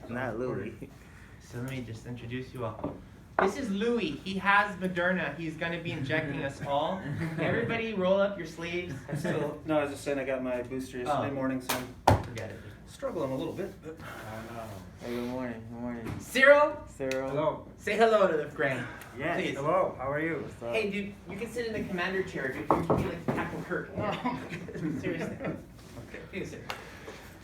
Not Louis. So let me just introduce you all. This is Louis. He has Moderna. He's going to be injecting us all. Everybody roll up your sleeves. No, I was just saying I got my booster yesterday morning, so Forget it. struggling a little bit. But... Hey, good morning. Good morning. Cyril, Hello. say hello to the grain. Yes. Please. Hello. How are you? What's up? Hey, dude, you can sit in the commander chair, dude. You can be like Captain Kirk. Oh, seriously. Okay, please, sir.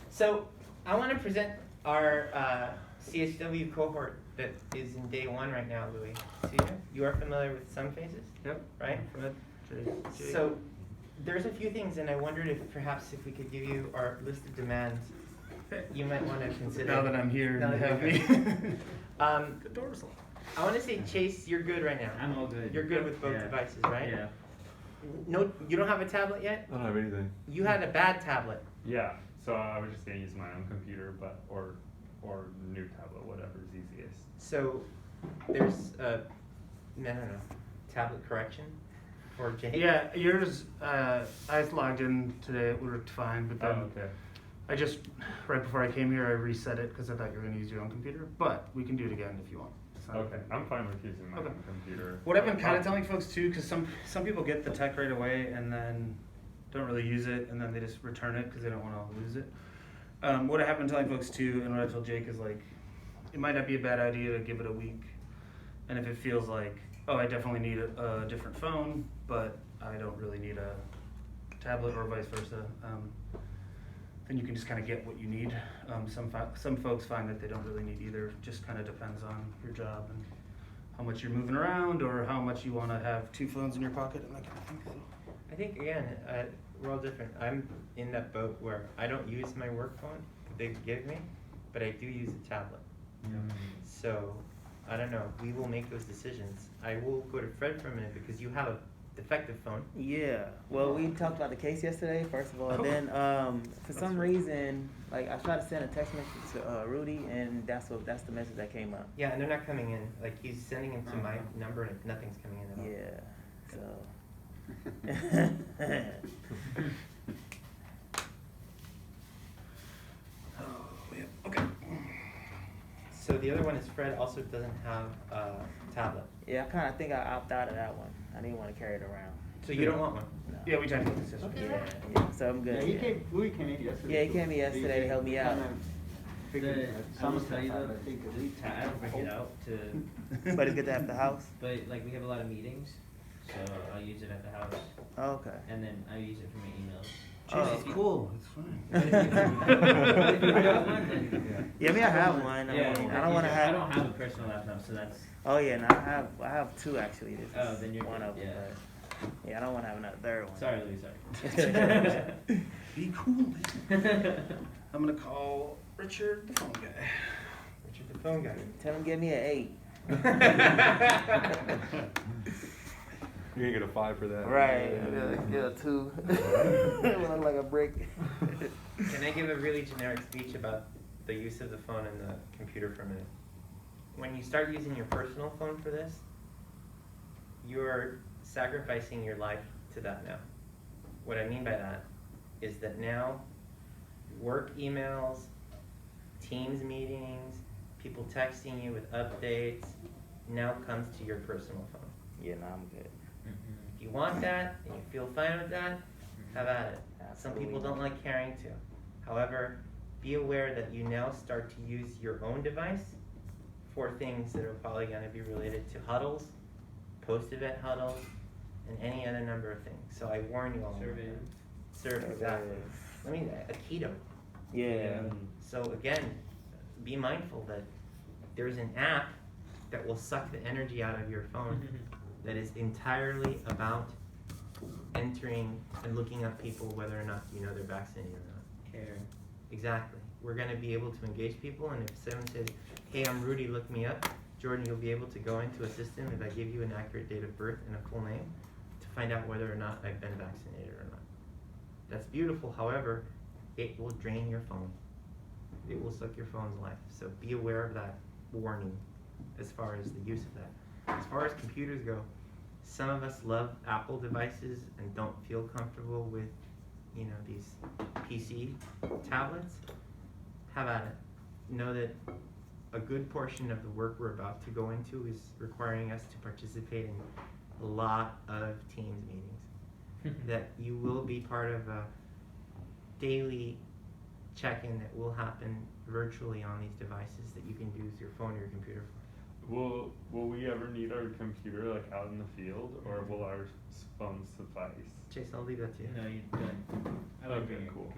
So, I want to present our CHW cohort that is in day 1 right now, Louis. See, you are familiar with some faces? Yep. Right? So, there's a few things, and I wondered if perhaps if we could give you our list of demands, you might want to consider. Now that I'm here, Now you that have you're me. here. The door's locked. I want to say, Chase, you're good right now. I'm all good. You're good with both devices, right? Yeah. No, you don't have a tablet yet? I don't have anything. You had a bad tablet. Yeah, so I was just gonna use my own computer, but or new tablet, whatever's easiest. So there's a, I don't know, tablet correction for Jake? Yeah, yours, I logged in today, it worked fine, but then Okay. I just, right before I came here, I reset it because I thought you were going to use your own computer, but we can do it again if you want. It's not- Okay, I'm fine with using my Okay. own computer. What I've been kind of telling folks too, because some people get the tech right away and then don't really use it, and then they just return it because they don't want to lose it. What I have been telling folks too, and what I told Jake is like, it might not be a bad idea to give it a week, and if it feels like, oh, I definitely need a different phone, but I don't really need a tablet or vice versa, then you can just kind of get what you need. Some folks find that they don't really need either. Just kind of depends on your job and how much you're moving around or how much you want to have 2 phones in your pocket and that kind of thing. So. I think, again, we're all different. I'm in that boat where I don't use my work phone that they give me, but I do use a tablet. So, I don't know. We will make those decisions. I will go to Fred for a minute because you have a defective phone. Yeah. Well, we talked about the case yesterday, first of all. Oh. Then, for some reason, like I tried to send a text message to Rudy, and that's the message that came up. Yeah, and they're not coming in. Like, he's sending them to my number and nothing's coming in at all. Yeah. So. Oh, yeah. Okay. So the other one is Fred also doesn't have a tablet. Yeah, I kind of think I opted out of that one. I didn't want to carry it around. So you don't want one? No. Yeah, we talked about this yesterday. Yeah. So I'm good. Yeah, Louis came in yesterday. Yeah, he came in yesterday to help me out. I will tell you though, I don't bring it out to, But it's good to have the house. but like we have a lot of meetings, so I'll use it at the house, Oh, okay. and then I use it for my emails. Oh. It's cool. It's fine. But if you have one, then Yeah, I mean I have one. I yeah, mean, I don't want to have. I don't have a personal laptop, so that's. Oh yeah, no, I have 2 actually. This Oh, is then you're one good, of them. yeah. But yeah, I don't want to have another third one. Sorry, Louis. Sorry. Be cool, man. I'm gonna call Richard, the phone guy. Richard, the phone guy. Tell him give me an 8. You're gonna get a 5 for that. Right. Yeah, 2. It look like a brick. Can I give a really generic speech about the use of the phone and the computer for a minute? When you start using your personal phone for this, you're sacrificing your life to that now. What I mean by that is that now work emails, Teams meetings, people texting you with updates, now comes to your personal phone. Yeah, no, I'm good. If you want that and you feel fine with that, have at it. Some people Absolutely. don't like carrying 2. However, be aware that you now start to use your own device for things that are probably going to be related to huddles, post-event huddles, and any other number of things. So I warn you all. Serve, exactly. I mean, a keto. Yeah. So again, be mindful that there's an app that will suck the energy out of your phone that is entirely about entering and looking up people whether or not you know they're vaccinated or not. Care. Exactly. We're going to be able to engage people, and if someone says, hey, I'm Rudy, look me up, Jordan, you'll be able to go into a system if I give you an accurate date of birth and a full name to find out whether or not I've been vaccinated or not. That's beautiful. However, it will drain your phone. It will suck your phone's life. So be aware of that warning as far as the use of that. As far as computers go, some of us love Apple devices and don't feel comfortable with, you know, these PC tablets. Have at it. know that a good portion of the work we're about to go into is requiring us to participate in a lot of Teams meetings. That you will be part of a daily check-in that will happen virtually on these devices that you can use your phone or your computer for. Will we ever need our computer like out in the field, or will our phones suffice? Chase, I'll leave that to you. No, you don't. I would Okay, agree. cool.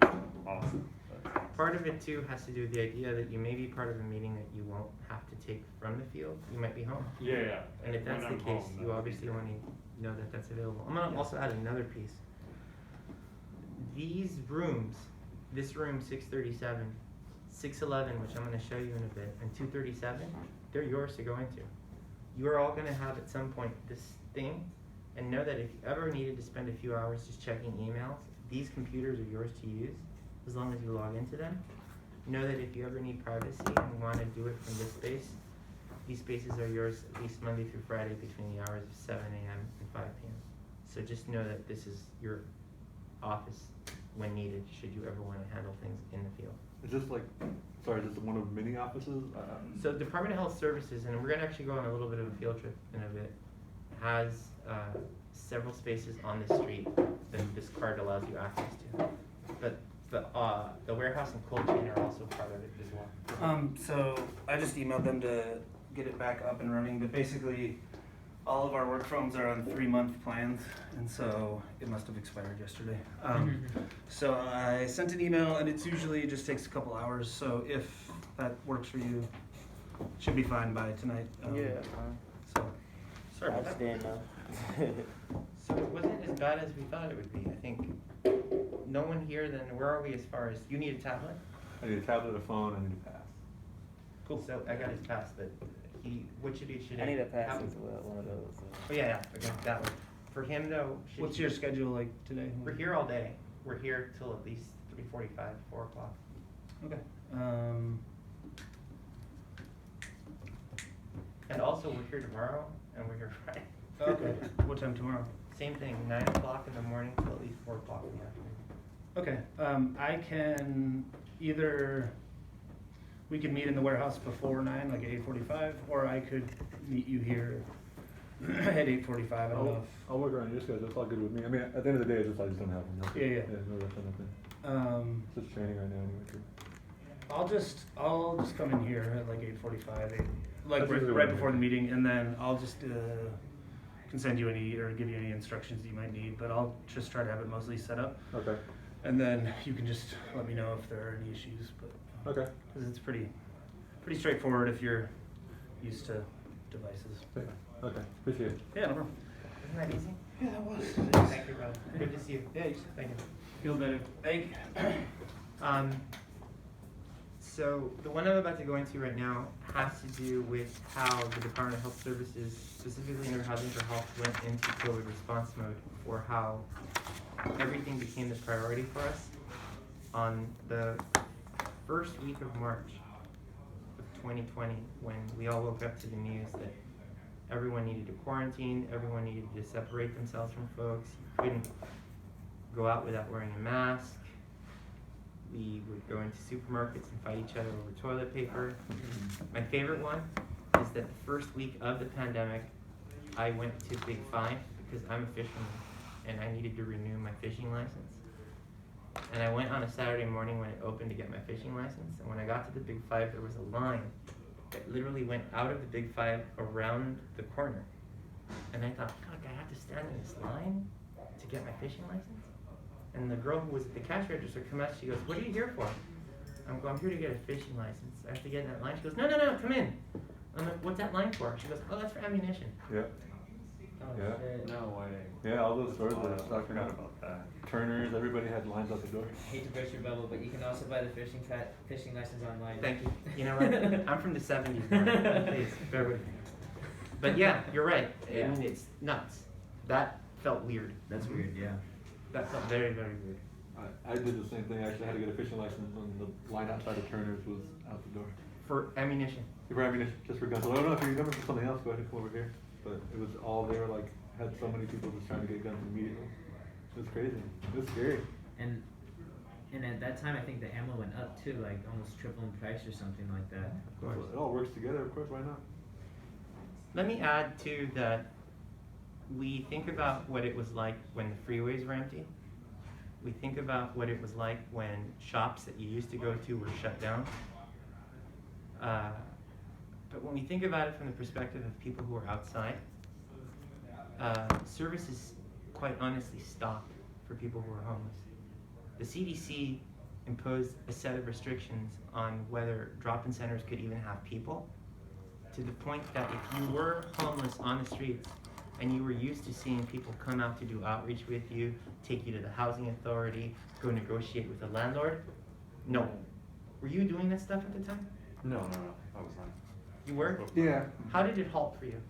Awesome. That's awesome. Part of it too has to do with the idea that you may be part of a meeting that you won't have to take from the field. You might be home. Yeah. And if When that's I'm the case, home, you that'd be obviously great. want to know that that's available. I'm gonna also add another piece. These rooms, this room 637, 611, which I'm gonna show you in a bit, and 237, they're yours to go into. You are all gonna have at some point this thing, and know that if you ever needed to spend a few hours just checking emails, these computers are yours to use, as long as you log into them. Know that if you ever need privacy and want to do it from this space, these spaces are yours at least Monday through Friday between the hours of 7 a.m. and 5 p.m. So just know that this is your office when needed, should you ever want to handle things in the field. Is this like, sorry, is this one of many offices? So Department of Health Services, and we're gonna actually go on a little bit of a field trip in a bit, has several spaces on the street that this card allows you access to. But the warehouse and cold chain are also part of it as well. So I just emailed them to get it back up and running, but basically all of our work phones are on 3-month plans, and so it must have expired yesterday. So I sent an email, and it's usually it just takes a couple hours. So if that works for you, it should be fine by tonight. Yeah. So Sorry I about just that. didn't know. So it wasn't as bad as we thought it would be. I think no one here. Then where are we as far as you need a tablet? I need a tablet, a phone, I need a pass. Cool. So I got his pass, but what should he? I need a pass have- as well, one of those. Oh yeah, okay, that one. For him though, what's your schedule like today? We're here all day. We're here till at least 3:45, 4 o'clock. Okay. And also we're here tomorrow and we're here Friday. Okay. What time tomorrow? Same thing, 9 o'clock in the morning till at least 4 o'clock in the afternoon. Okay. I can either we could meet in the warehouse before 9, like at 8:45, or I could meet you here at 8:45. I don't know I'll work around your schedule, it's all good with me. I mean, at the end of the day, I just don't have one. Yeah, yeah. No rush or nothing. if It's just training right now anyway, too. I'll just come in here at like 8:45, like That's right, usually right when before I'm the here. meeting, and then I'll just can send you any or give you any instructions that you might need. But I'll just try to have it mostly set up, Okay, and then you can just let me know if there are any issues. But okay. because it's pretty straightforward if you're used to devices. Yeah, okay, appreciate it. Yeah, no problem. Isn't that easy? Yeah, that was. Thank you, brother. Good to see you. Yeah, Thank you. feel better. Thank you. So the one I'm about to go into right now has to do with how the Department of Health Services, specifically under Housing for Health, went into COVID response mode, for how everything became the priority for us on the first week of March of 2020, when we all woke up to the news that everyone needed to quarantine, everyone needed to separate themselves from folks, you couldn't go out without wearing a mask. We would go into supermarkets and fight each other over toilet paper. My favorite one is that the first week of the pandemic, I went to Big Five because I'm a fisherman and I needed to renew my fishing license. And I went on a Saturday morning when it opened to get my fishing license. And when I got to the Big Five, there was a line that literally went out of the Big Five around the corner. And I thought, God, I have to stand in this line to get my fishing license? And the girl who was at the cash register come out, she goes, what are you here for? I'm here to get a fishing license. I have to get in that line. She goes, no, come in. I'm like, what's that line for? She goes, oh, that's for ammunition. Yeah, Oh, Yeah. shit. No way. yeah, all those stores were I stocking forgot up. about that. Turners, everybody had lines out the door. Hate to burst your bubble, but you can also buy the fishing license online. Thank you. You know what? I'm from the 70s, man. Please, bear with me. But yeah, you're right. Yeah. I mean, it's nuts. That felt weird. That's weird, yeah. That felt very, very weird. I did the same thing, actually, I had to get a fishing license when the line outside of Turner's was out the door. For ammunition. For ammunition, just for guns. I don't know if you remember for something else, go ahead and come over here. But it was all there, like, had so many people just trying to get guns immediately. It was crazy. It was scary. And And at that time, I think the ammo went up too, like almost triple in price or something like that. Of course. It all works together, of course, why not? Let me add too that we think about what it was like when the freeways were empty. We think about what it was like when shops that you used to go to were shut down. But when we think about it from the perspective of people who are outside, services quite honestly stopped for people who are homeless. The CDC imposed a set of restrictions on whether drop-in centers could even have people, to the point that if you were homeless on the streets and you were used to seeing people come out to do outreach with you, take you to the housing authority, go negotiate with the landlord, no. Were you doing that stuff at the time? No, I was not. You were? Yeah. How did it halt for you?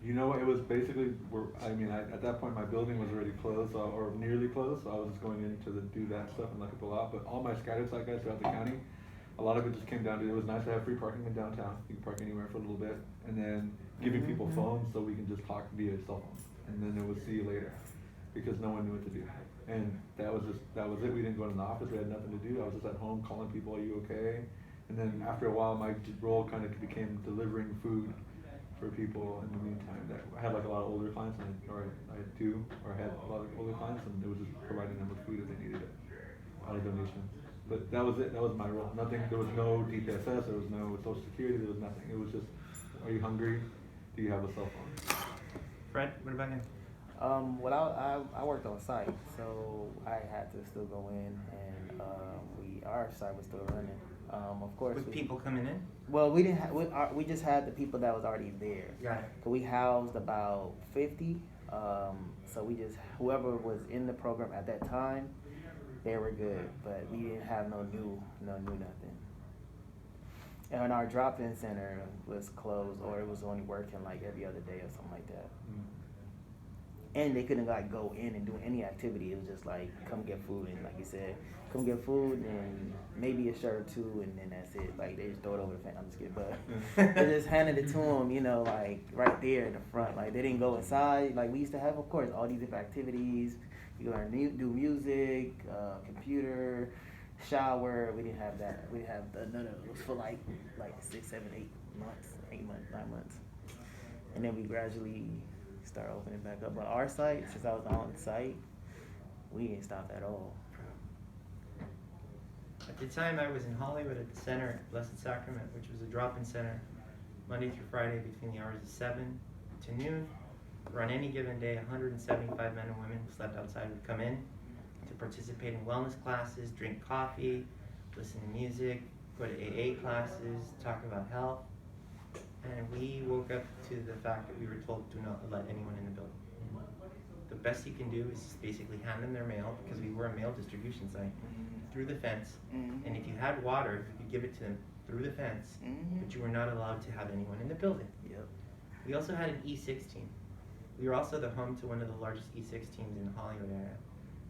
You know, it was basically, at that point, my building was already closed, or nearly closed, so I was just going in to do that stuff and let people out. But all my scattered site guys throughout the county, a lot of it just came down to, it was nice to have free parking in downtown. You can park anywhere for a little bit, and then giving people phones so we can just talk via cell phones. And then it was see you later, because no one knew what to do. And that was it. We didn't go to the office, we had nothing to do. I was just at home calling people, are you okay? And then after a while, my role kind of became delivering food for people in the meantime. That I had like a lot of older clients, I had a lot of older clients, and it was just providing them with food if they needed it, a lot of donations. But that was it. That was my role. Nothing. There was no DPSS. There was no Social Security. There was nothing. It was just, are you hungry? Do you have a cell phone? Fred, what about you? Well, I worked on site, so I had to still go in, and our site was still running. Of course. With people coming in? Well, we didn't have. We just had the people that was already there. Got it. So we housed about 50. So we just, whoever was in the program at that time, they were good, but we didn't have no new nothing. And our drop-in center was closed, or it was only working like every other day or something like that. And they couldn't like go in and do any activity. It was just like, come get food, and like you said, come get food and maybe a shirt or two, and then that's it. Like they just throw it over the fence. I'm just kidding, but they just handed it to them, you know, like right there in the front. Like they didn't go inside. Like we used to have, of course, all these different activities. You learn do music, computer, shower. We didn't have that. We didn't have none of those for like 6, 7, 8 months, 8 months, 9 months, and then we gradually start opening back up. But our site, since I was on site, we didn't stop at all. At the time, I was in Hollywood at the center at Blessed Sacrament, which was a drop-in center, Monday through Friday between the hours of 7 to noon. Or on any given day, 175 men and women who slept outside would come in to participate in wellness classes, drink coffee, listen to music, go to AA classes, talk about health. And we woke up to the fact that we were told, do not let anyone in the building. The best you can do is just basically hand them their mail, because we were a mail distribution site, through the fence. And if you had water, you could give it to them through the fence, but you were not allowed to have anyone in the building. Yep. We also had an E6 team. We were also the home to one of the largest E6 teams in the Hollywood area,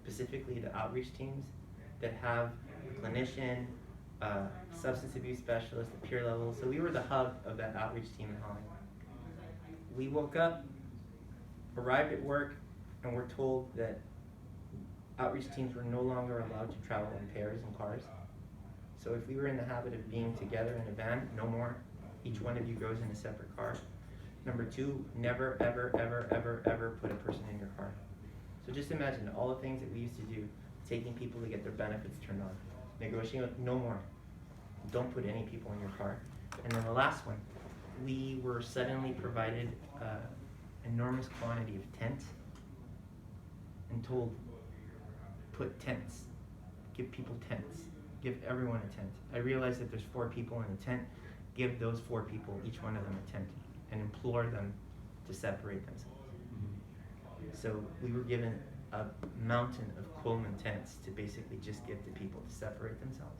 specifically the outreach teams that have a clinician, substance abuse specialist, a peer level. So we were the hub of that outreach team in Hollywood. We woke up, arrived at work, and were told that outreach teams were no longer allowed to travel in pairs and cars. So if we were in the habit of being together in a van, no more. Each one of you goes in a separate car. Number 2, never, ever, ever, ever, ever put a person in your car. So just imagine all the things that we used to do, taking people to get their benefits turned on. Negotiating, no more. Don't put any people in your car. And then the last one, we were suddenly provided enormous quantity of tents and told, put tents, give people tents, give everyone a tent. I realize that there's 4 people in a tent, give those 4 people, each one of them a tent, and implore them to separate themselves. So we were given a mountain of Coleman tents to basically just give to people to separate themselves.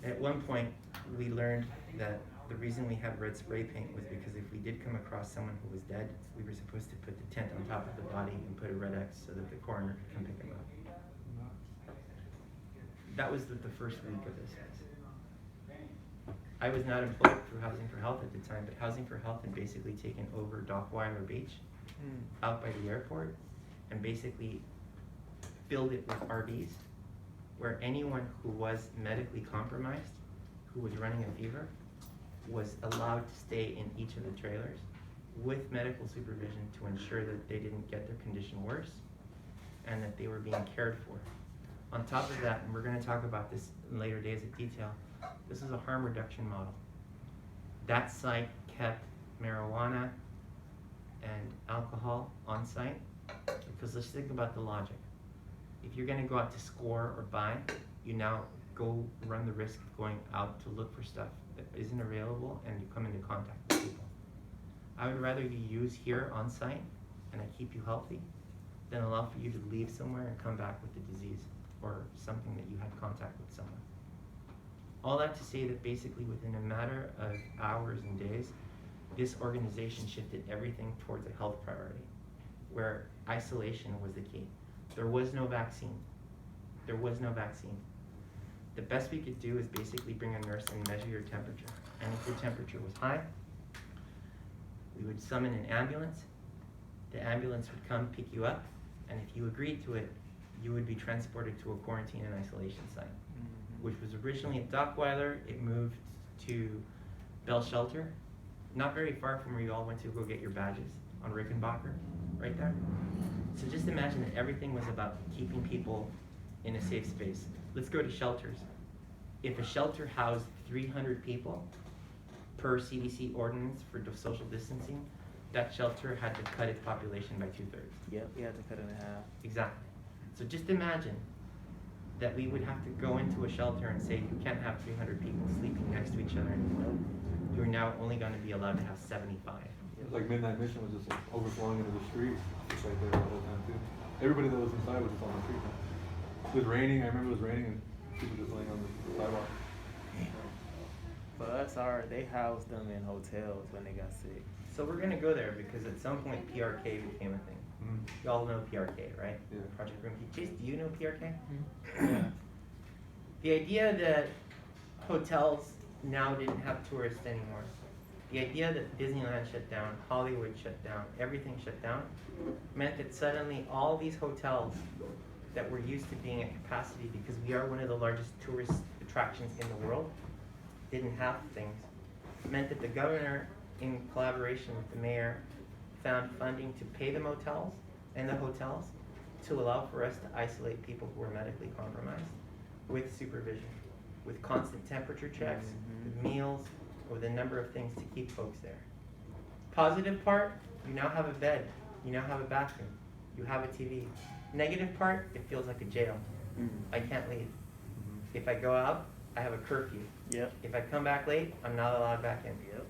At one point, we learned that the reason we had red spray paint was because if we did come across someone who was dead, we were supposed to put the tent on top of the body and put a red X so that the coroner could come pick him up. That was the first week of this. I was not employed through Housing for Health at the time, but Housing for Health had basically taken over Dockweiler Beach out by the airport and basically filled it with RVs, where anyone who was medically compromised, who was running a fever, was allowed to stay in each of the trailers with medical supervision to ensure that they didn't get their condition worse and that they were being cared for. On top of that, and we're going to talk about this in later days in detail, this is a harm reduction model. That site kept marijuana and alcohol on site, because let's think about the logic. If you're going to go out to score or buy, you now go run the risk of going out to look for stuff that isn't available and you come into contact with people. I would rather you use here on site and I keep you healthy than allow for you to leave somewhere and come back with the disease or something that you had contact with someone. All that to say that basically within a matter of hours and days, this organization shifted everything towards a health priority, where isolation was the key. There was no vaccine. There was no vaccine. The best we could do is basically bring a nurse and measure your temperature. And if your temperature was high, we would summon an ambulance. The ambulance would come pick you up, and if you agreed to it, you would be transported to a quarantine and isolation site, which was originally at Dockweiler. It moved to Bell Shelter, not very far from where you all went to go get your badges, on Rickenbacker, right there. So just imagine that everything was about keeping people in a safe space. Let's go to shelters. If a shelter housed 300 people per CDC ordinance for social distancing, that shelter had to cut its population by 2/3. Yep, you have to cut it in half. Exactly. So just imagine that we would have to go into a shelter and say you can't have 300 people sleeping next to each other anymore. You're now only going to be allowed to have 75. It was like Midnight Mission was just overflowing into the street, just right there the whole time too. Everybody that was inside was just on the street. It was raining, I remember it was raining and people just laying on the sidewalk. For us, they housed them in hotels when they got sick. So we're going to go there because at some point PRK became a thing. You all know PRK, right? Yeah. Project Room Key. Chase, do you know PRK? Yeah. The idea that hotels now didn't have tourists anymore, the idea that Disneyland shut down, Hollywood shut down, everything shut down, meant that suddenly all these hotels that were used to being at capacity, because we are one of the largest tourist attractions in the world, didn't have things. It meant that the governor, in collaboration with the mayor, found funding to pay the motels and the hotels to allow for us to isolate people who were medically compromised with supervision, with constant temperature checks, with meals, with a number of things to keep folks there. Positive part, you now have a bed, you now have a bathroom, you have a TV. Negative part, it feels like a jail. I can't leave. If I go out, I have a curfew. Yep. If I come back late, I'm not allowed back in. Yep.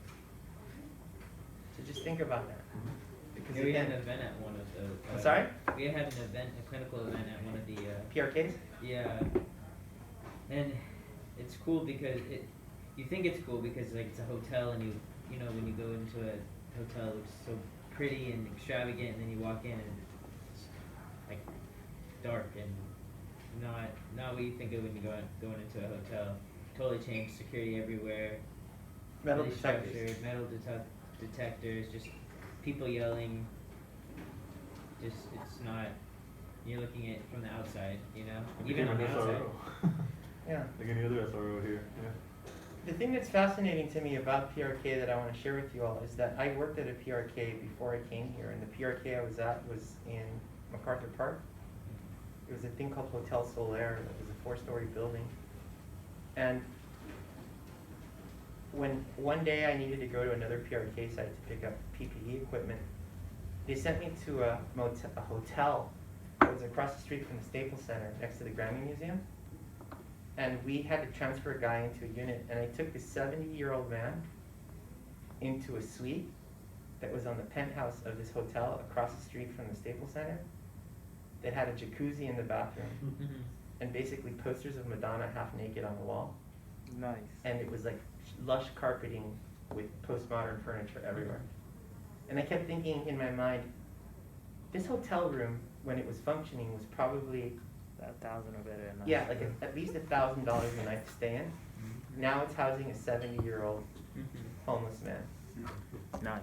So just think about that. Because Yeah, we had an again, event at one of the. I'm sorry? We had an event, a clinical event at one of the. PRKs? Yeah. And it's cool because you think it's cool because like it's a hotel and you know when you go into a hotel it looks so pretty and extravagant and then you walk in and it's like dark and not what you think of when you going into a hotel. Totally changed, security everywhere. Metal really detectors. structured, metal detectors, just people yelling. Just it's not. You're looking at it from the outside, you know. It Even became on an the outside. SRO. Yeah. Like any other SRO here, yeah. The thing that's fascinating to me about PRK that I want to share with you all is that I worked at a PRK before I came here, and the PRK I was at was in MacArthur Park. It was a thing called Hotel Solaire. It was a 4-story building. And when one day I needed to go to another PRK site to pick up PPE equipment, they sent me to a hotel that was across the street from the Staples Center next to the Grammy Museum. And we had to transfer a guy into a unit, and I took this 70-year-old man into a suite that was on the penthouse of this hotel across the street from the Staples Center that had a jacuzzi in the bathroom and basically posters of Madonna half naked on the wall. Nice. And it was like lush carpeting with postmodern furniture everywhere. And I kept thinking in my mind, this hotel room, when it was functioning, was probably 1,000 or better than yeah, like at least $1,000 a night to stay in. Now it's housing a 70-year-old homeless man. Nice.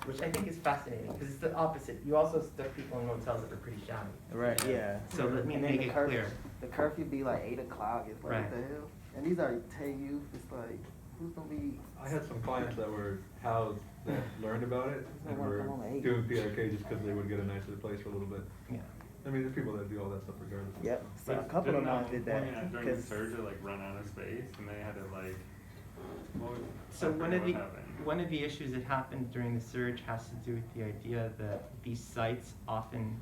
which I think is fascinating because it's the opposite. You also stuck people in motels that are pretty shabby. Right, yeah. So let me And then make the it curfew, clear. the curfew be like 8 o'clock. It's like, Right. what the hell? And these are Tay youth. It's like, who's gonna be? I had some clients that were housed that learned about it They and wanna were come home at 8. doing PRK just because they would get a nicer place for a little bit. Yeah. I mean, there's people that do all that stuff regardless. Yep. So a But couple of didn't mine did that. During the 'cause- surge, it like run out of space, and they had to like. So I one forget of the what happened. one of the issues that happened during the surge has to do with the idea that these sites often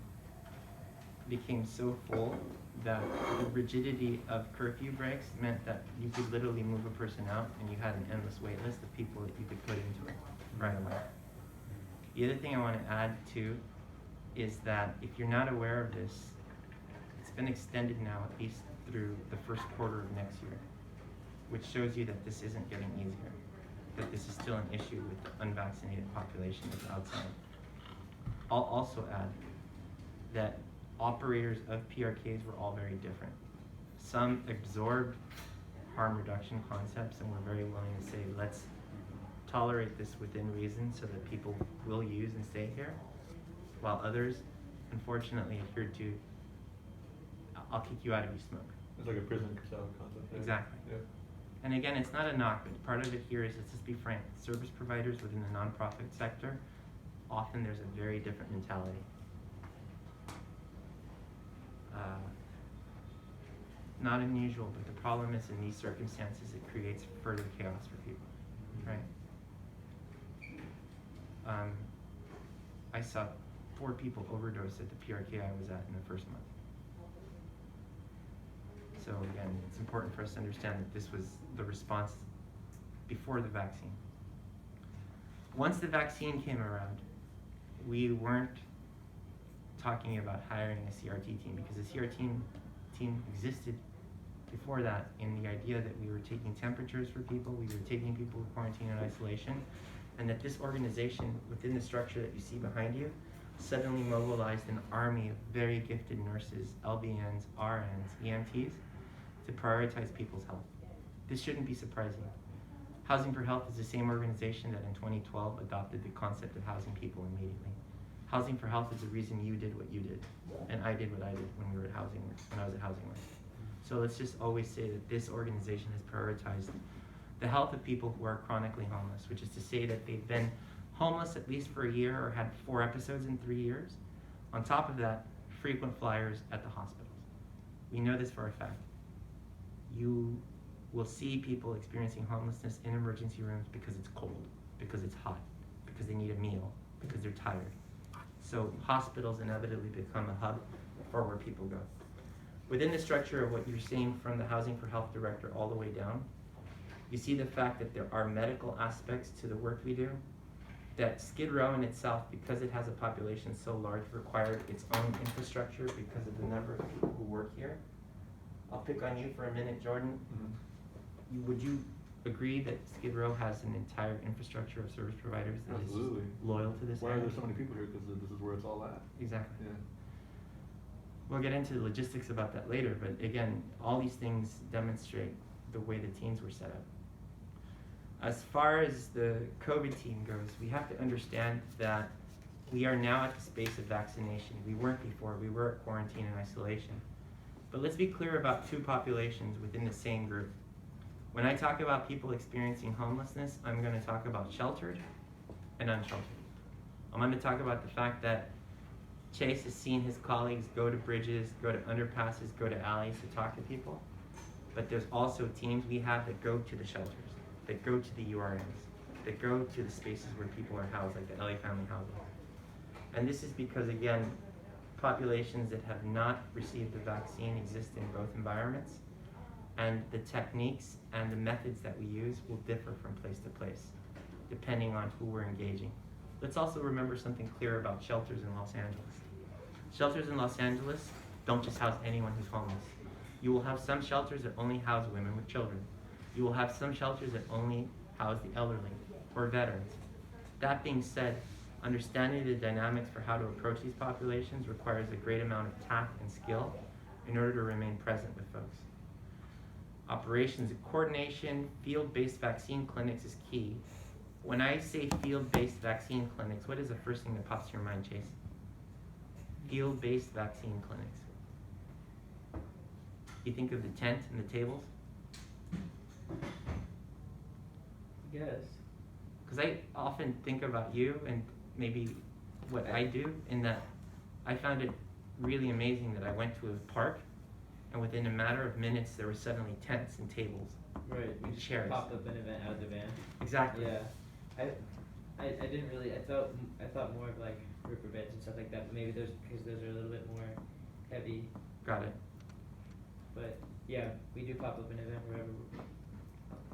became so full that the rigidity of curfew breaks meant that you could literally move a person out and you had an endless wait list of people that you could put into it right away. The other thing I want to add too is that if you're not aware of this, it's been extended now at least through the first quarter of next year, which shows you that this isn't getting easier, that this is still an issue with the unvaccinated population that's outside. I'll also add that operators of PRKs were all very different. Some absorbed harm reduction concepts and were very willing to say, let's tolerate this within reason so that people will use and stay here, while others, unfortunately, adhered to, I'll kick you out if you smoke. It's like a prison cell concept. Yeah. Exactly. Yeah. And again, it's not a knock, but part of it here is, let's just be frank, service providers within the nonprofit sector, often there's a very different mentality. Not unusual, but the problem is in these circumstances, it creates further chaos for people, right? I saw 4 people overdose at the PRK I was at in the first month. So again, it's important for us to understand that this was the response before the vaccine. Once the vaccine came around, we weren't talking about hiring a CRT team because the CRT team existed before that in the idea that we were taking temperatures for people, we were taking people to quarantine and isolation, and that this organization within the structure that you see behind you suddenly mobilized an army of very gifted nurses, LVNs, RNs, EMTs to prioritize people's health. This shouldn't be surprising. Housing for Health is the same organization that in 2012 adopted the concept of housing people immediately. Housing for Health is the reason you did what you did, and I did what I did when we were at when I was at Housing Works. So let's just always say that this organization has prioritized the health of people who are chronically homeless, which is to say that they've been homeless at least for a year or had 4 episodes in 3 years. On top of that, frequent flyers at the hospitals. We know this for a fact. You will see people experiencing homelessness in emergency rooms because it's cold, because it's hot, because they need a meal, because they're tired. So hospitals inevitably become a hub for where people go. Within the structure of what you're seeing from the Housing for Health director all the way down, you see the fact that there are medical aspects to the work we do, that Skid Row in itself, because it has a population so large, required its own infrastructure because of the number of people who work here. I'll pick on you for a minute, Jordan. Would you agree that Skid Row has an entire infrastructure of service providers that Absolutely. is loyal to this Why are area? there so many people here? Because this is where it's all at. Exactly. Yeah. We'll get into the logistics about that later, but again, all these things demonstrate the way the teams were set up. As far as the COVID team goes, we have to understand that we are now at the space of vaccination. We weren't before, we were at quarantine and isolation. But let's be clear about 2 populations within the same group. When I talk about people experiencing homelessness, I'm going to talk about sheltered and unsheltered. I'm going to talk about the fact that Chase has seen his colleagues go to bridges, go to underpasses, go to alleys to talk to people. But there's also teams we have that go to the shelters, that go to the URMs, that go to the spaces where people are housed, like the LA Family Housing. And this is because, again, populations that have not received the vaccine exist in both environments, and the techniques and the methods that we use will differ from place to place, depending on who we're engaging. Let's also remember something clear about shelters in Los Angeles. Shelters in Los Angeles don't just house anyone who's homeless. You will have some shelters that only house women with children. You will have some shelters that only house the elderly or veterans. That being said, understanding the dynamics for how to approach these populations requires a great amount of tact and skill in order to remain present with folks. Operations and coordination, field-based vaccine clinics is key, When I say field-based vaccine clinics, what is the first thing that pops to your mind, Chase? Field-based vaccine clinics. You think of the tent and the tables? Yes. Because I often think about you and maybe what I do, in that I found it really amazing that I went to a park and within a matter of minutes there were suddenly tents and tables Right. We and just chairs. popped up an event out of the van. Exactly. Yeah. I didn't really. I thought more of like riverbeds and stuff like that. But maybe those because those are a little bit more heavy. Got it. But yeah, we do pop up an event wherever.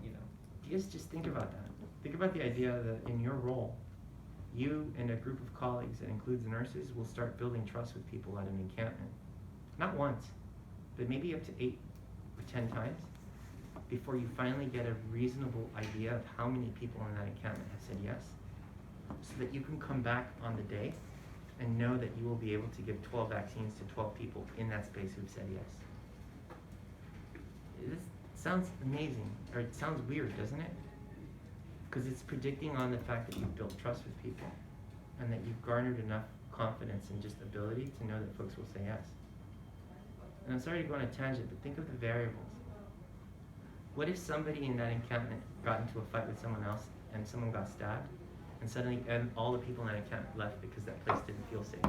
You know. You guys just think about that. Think about the idea that in your role, you and a group of colleagues that includes nurses will start building trust with people at an encampment. Not once, but maybe up to 8 or 10 times before you finally get a reasonable idea of how many people in that encampment have said yes, so that you can come back on the day and know that you will be able to give 12 vaccines to 12 people in that space who've said yes. This sounds amazing, or it sounds weird, doesn't it? Because it's predicting on the fact that you've built trust with people and that you've garnered enough confidence and just ability to know that folks will say yes. And I'm sorry to go on a tangent, but think of the variables. What if somebody in that encampment got into a fight with someone else and someone got stabbed and suddenly all the people in that encampment left because that place didn't feel safe?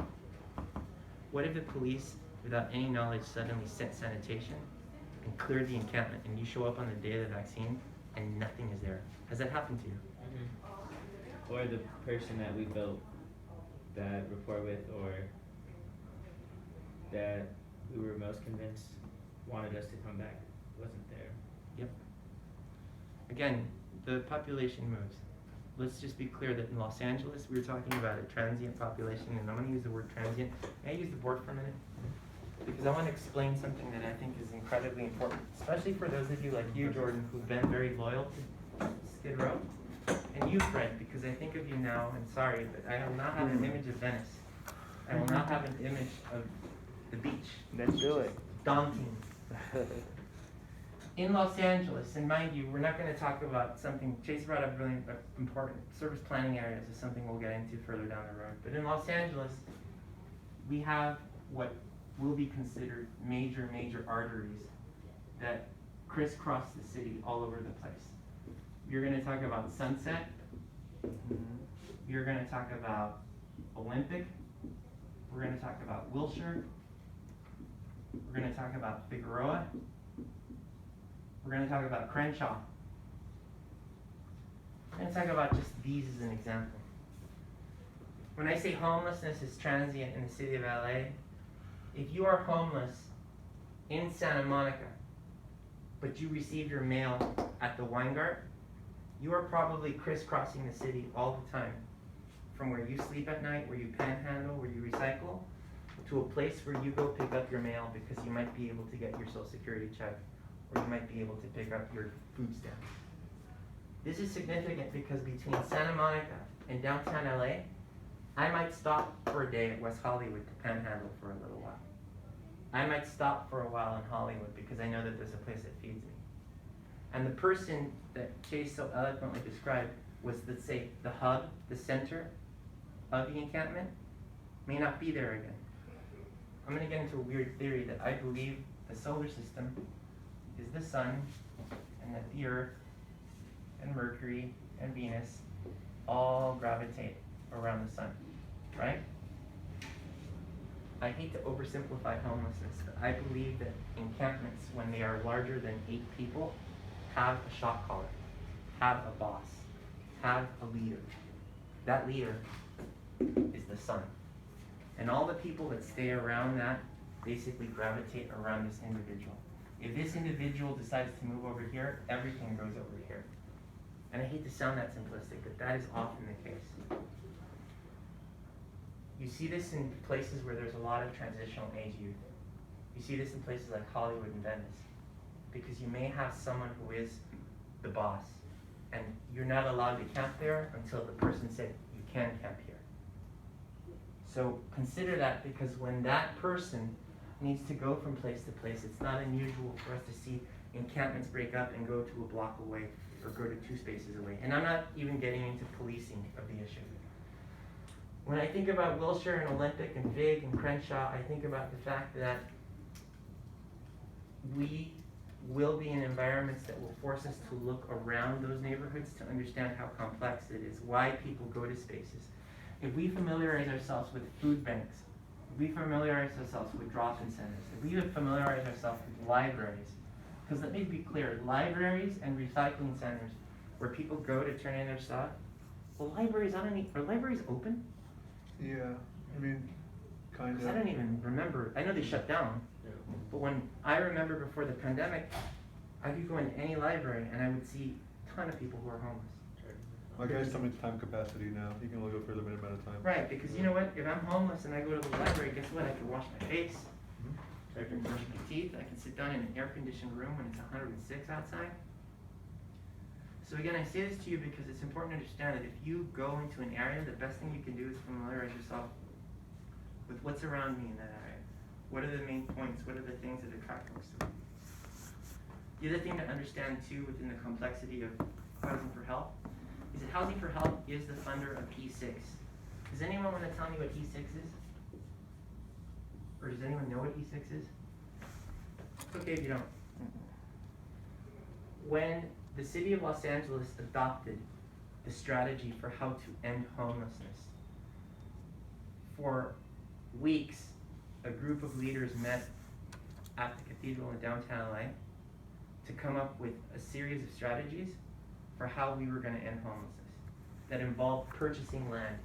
What if the police, without any knowledge, suddenly sent sanitation and cleared the encampment and you show up on the day of the vaccine and nothing is there? Has that happened to you? Mm-hmm. Or the person that we built that rapport with, or that we were most convinced wanted us to come back, wasn't there. Yep. Again, the population moves. Let's just be clear that in Los Angeles, we were talking about a transient population, and I'm going to use the word transient. May I use the board for a minute? Because I want to explain something that I think is incredibly important, especially for those of you like you, Jordan, who've been very loyal to Skid Row. And you, Fred, because I think of you now, and sorry, but I will not have an image of Venice. I will not have an image of the beach. Let's do it. Daunting. In Los Angeles, and mind you, we're not going to talk about something, Chase brought up really important, service planning areas is something we'll get into further down the road. But in Los Angeles, we have what will be considered major arteries that crisscross the city all over the place. You're going to talk about Sunset. You're going to talk about Olympic. We're going to talk about Wilshire. We're going to talk about Figueroa. We're going to talk about Crenshaw. We're going to talk about just these as an example. When I say homelessness is transient in the city of LA, if you are homeless in Santa Monica, but you receive your mail at the Weingart, you are probably crisscrossing the city all the time. From where you sleep at night, where you panhandle, where you recycle, to a place where you go pick up your mail because you might be able to get your Social Security check, or you might be able to pick up your food stamps. This is significant because between Santa Monica and downtown LA, I might stop for a day at West Hollywood to panhandle for a little while. I might stop for a while in Hollywood because I know that there's a place that feeds me. And the person that Chase so eloquently described was, let's say, the hub, the center of the encampment, may not be there again. I'm going to get into a weird theory that I believe the solar system is the sun, and that the Earth and Mercury and Venus all gravitate around the sun, right? I hate to oversimplify homelessness, but I believe that encampments, when they are larger than 8 people, have a shot caller, have a boss, have a leader. That leader is the sun. And all the people that stay around that basically gravitate around this individual. If this individual decides to move over here, everything goes over here. And I hate to sound that simplistic, but that is often the case. You see this in places where there's a lot of transitional age youth. You see this in places like Hollywood and Venice, because you may have someone who is the boss, and you're not allowed to camp there until the person said you can camp here. So consider that, because when that person needs to go from place to place, it's not unusual for us to see encampments break up and go to a block away or go to 2 spaces away. And I'm not even getting into policing of the issue. When I think about Wilshire and Olympic and Vig and Crenshaw, I think about the fact that we will be in environments that will force us to look around those neighborhoods to understand how complex it is, why people go to spaces. If we familiarize ourselves with food banks, if we familiarize ourselves with drop-in centers, if we familiarize ourselves with libraries, because let me be clear, libraries and recycling centers where people go to turn in their stuff, well, libraries, are libraries open? Yeah, I mean, kind Because of. I don't even remember, I know they shut down, but when I remember before the pandemic, I could go into any library and I would see a ton of people who are homeless. My guys tell me it's time capacity now. You can only go for a limited amount of time. Right, because you know what, if I'm homeless and I go to the library, guess what, I can wash my face, I can brush my teeth, I can sit down in an air-conditioned room when it's 106 outside. So again, I say this to you because it's important to understand that if you go into an area, the best thing you can do is familiarize yourself with what's around me in that area. What are the main points? What are the things that attract folks to me? The other thing to understand too within the complexity of Housing for Health is that Housing for Health is the funder of E6. Does anyone want to tell me what E6 is? Or does anyone know what E6 is? It's okay if you don't. When the city of Los Angeles adopted the strategy for how to end homelessness, for weeks, a group of leaders met at the cathedral in downtown LA to come up with a series of strategies for how we were going to end homelessness that involved purchasing land,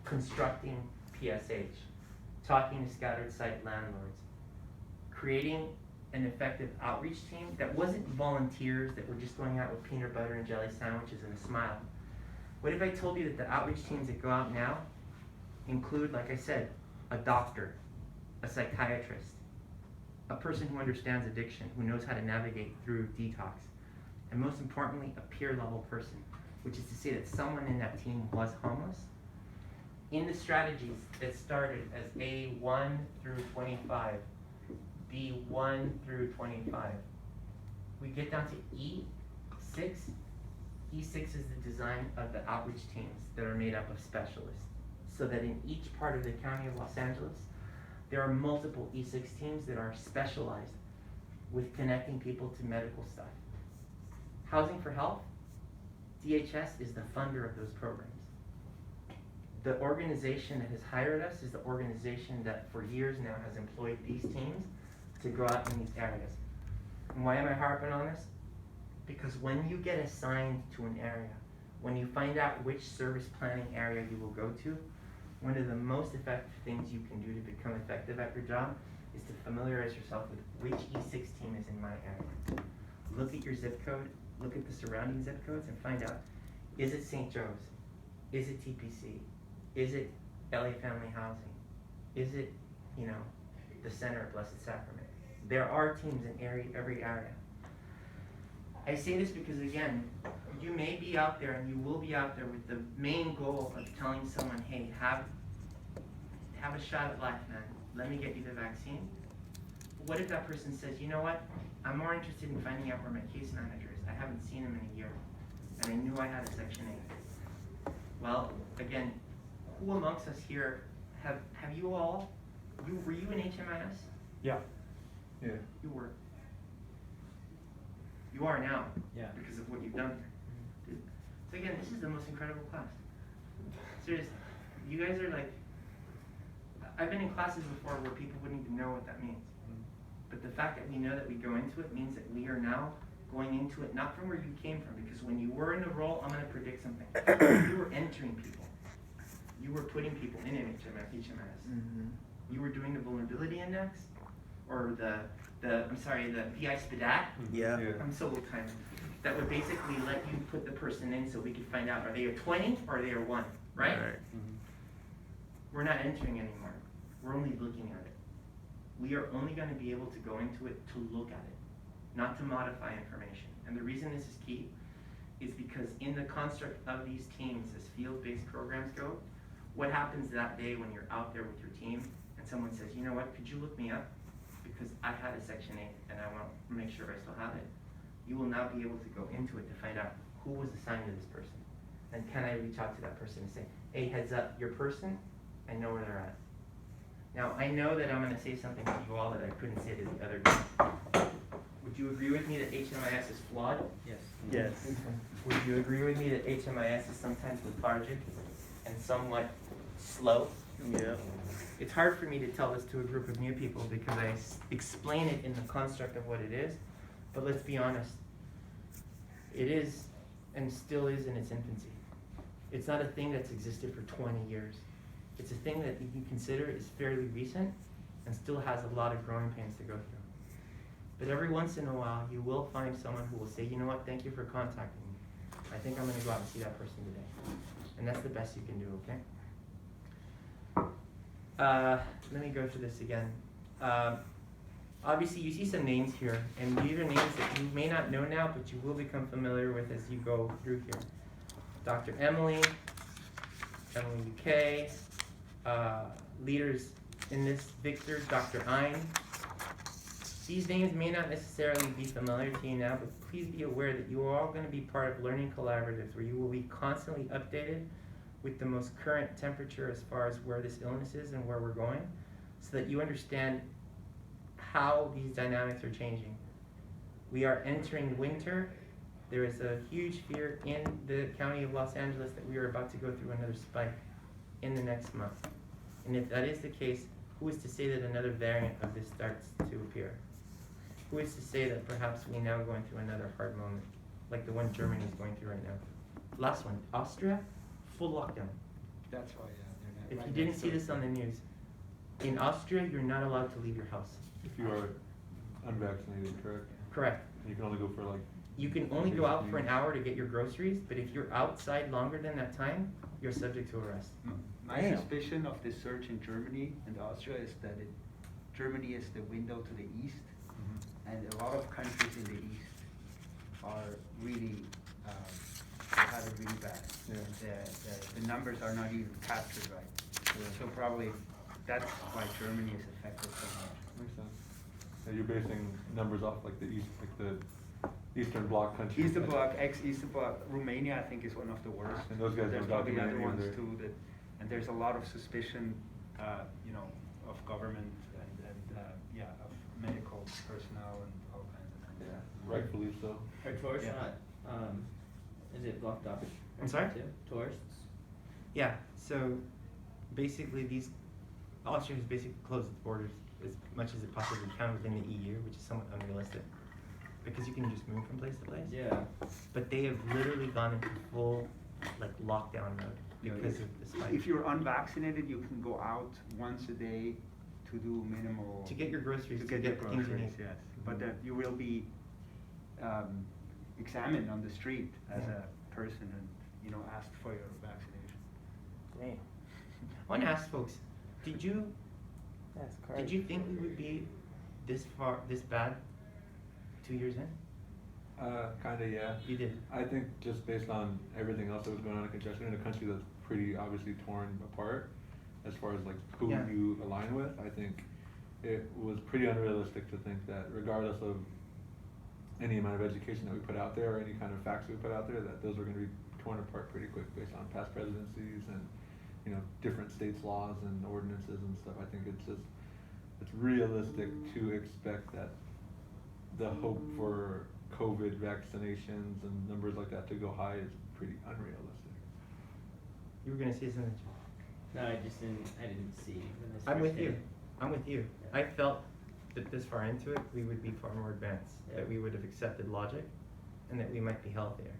constructing PSH, talking to scattered site landlords, creating an effective outreach team that wasn't volunteers that were just going out with peanut butter and jelly sandwiches and a smile. What if I told you that the outreach teams that go out now include, like I said, a doctor, a psychiatrist, a person who understands addiction, who knows how to navigate through detox, and most importantly, a peer level person, which is to say that someone in that team was homeless. In the strategies that started as A1 through 25, B1 through 25, we get down to E6. E6 is the design of the outreach teams that are made up of specialists, so that in each part of the county of Los Angeles, there are multiple E6 teams that are specialized with connecting people to medical stuff. Housing for Health, DHS is the funder of those programs. The organization that has hired us is the organization that for years now has employed these teams to go out in these areas. And why am I harping on this? Because when you get assigned to an area, when you find out which service planning area you will go to, one of the most effective things you can do to become effective at your job is to familiarize yourself with which E6 team is in my area. Look at your zip code, look at the surrounding zip codes and find out, is it St. Joe's? Is it TPC? Is it LA Family Housing? Is it, the Center of Blessed Sacrament? There are teams in every area. I say this because, again, you may be out there and you will be out there with the main goal of telling someone, hey, have a shot at life, man. Let me get you the vaccine. What if that person says, you know what? I'm more interested in finding out where my case manager is. I haven't seen him in a year, and I knew I had a Section 8. Well, again, who amongst us here have you all, were you in HMIS? Yeah. Yeah. You were. You are now. Yeah. Because of what you've done here. So again, this is the most incredible class. Seriously, you guys are like, I've been in classes before where people wouldn't even know what that means. But the fact that we know that we go into it means that we are now going into it not from where you came from, because when you were in the role, I'm going to predict something. You were entering people. You were putting people in HMIS. Mm-hmm. You were doing the vulnerability index, or the PI SPDAT. Yeah. Yeah. I'm so old-timey. That would basically let you put the person in so we could find out, are they a 20 or are they a 1, right? We're not entering anymore. We're only looking at it. We are only going to be able to go into it to look at it, not to modify information. And the reason this is key is because in the construct of these teams, as field-based programs go, what happens that day when you're out there with your team and someone says, you know what, could you look me up? because I had a Section 8 and I want to make sure I still have it, you will now be able to go into it to find out who was assigned to this person. And can I reach out to that person and say, hey, heads up, your person, I know where they're at. Now, I know that I'm going to say something to you all that I couldn't say to the other group. Would you agree with me that HMIS is flawed? Yes. Yes. Would you agree with me that HMIS is sometimes lethargic and somewhat slow? Yeah. It's hard for me to tell this to a group of new people because I explain it in the construct of what it is, but let's be honest. It is and still is in its infancy. It's not a thing that's existed for 20 years. It's a thing that you can consider is fairly recent and still has a lot of growing pains to go through. But every once in a while, you will find someone who will say, you know what, thank you for contacting me. I think I'm gonna go out and see that person today. And that's the best you can do, okay? Let me go through this again. Obviously, you see some names here, and these are names that you may not know now, but you will become familiar with as you go through here. Dr. Emily UK, leaders in this, Victor, Dr. Ein. These names may not necessarily be familiar to you now, but please be aware that you are all going to be part of learning collaboratives where you will be constantly updated with the most current temperature as far as where this illness is and where we're going, so that you understand how these dynamics are changing. We are entering winter. There is a huge fear in the county of Los Angeles that we are about to go through another spike in the next month. And if that is the case, who is to say that another variant of this starts to appear? Who is to say that perhaps we're now going through another hard moment, like the one Germany is going through right now? Last one, Austria, full lockdown. That's why, they're If not. you didn't see this on the news, in Austria, you're not allowed to leave your house. If you are unvaccinated, correct? Correct. You can only go for like. You can only go out for an hour to get your groceries, but if you're outside longer than that time, you're subject to arrest. My Damn. suspicion of this surge in Germany and Austria is that Germany is the window to the east, and a lot of countries in the east are really, they have it really bad. Yeah. And the numbers are not even captured right. So probably that's why Germany is affected so much. Makes sense. Yeah, you're basing numbers off like the east, like the Eastern Bloc countries. Eastern Bloc, ex-Eastern Bloc, Romania I think is one of the worst. And those guys There's don't probably document other any of ones their- too that, and there's a lot of suspicion, of government and of medical personnel and all kinds of things. Yeah, rightfully so. Are tourists Yeah. not, is it blocked off? I'm sorry? Too? Tourists? Yeah, so basically Austria has basically closed its borders as much as it possibly can within the EU, which is somewhat unrealistic, because you can just move from place to place. Yeah. But they have literally gone into full lockdown mode because of the spike. If you're unvaccinated, you can go out once a day to do minimal. To get your groceries, To to get your get the things you groceries, need. yes. But you will be examined on the street as Yeah. a person and, asked for your vaccination. Damn, I want to ask folks, did you that's crazy. think we would be this bad 2 years in? Kinda, yeah. You did. I think just based on everything else that was going on in congestion in a country that's pretty obviously torn apart, as far as like who Yeah. you align with, I think it was pretty unrealistic to think that regardless of any amount of education that we put out there or any kind of facts we put out there, that those were going to be torn apart pretty quick based on past presidencies and different states' laws and ordinances and stuff. I think it's realistic to expect that the hope for COVID vaccinations and numbers like that to go high is pretty unrealistic. You were gonna say something. No, I didn't see when this I'm first with you. hit. I'm with you. I felt that this far into it, we would be far more advanced, Yeah. that we would have accepted logic, and that we might be healthier.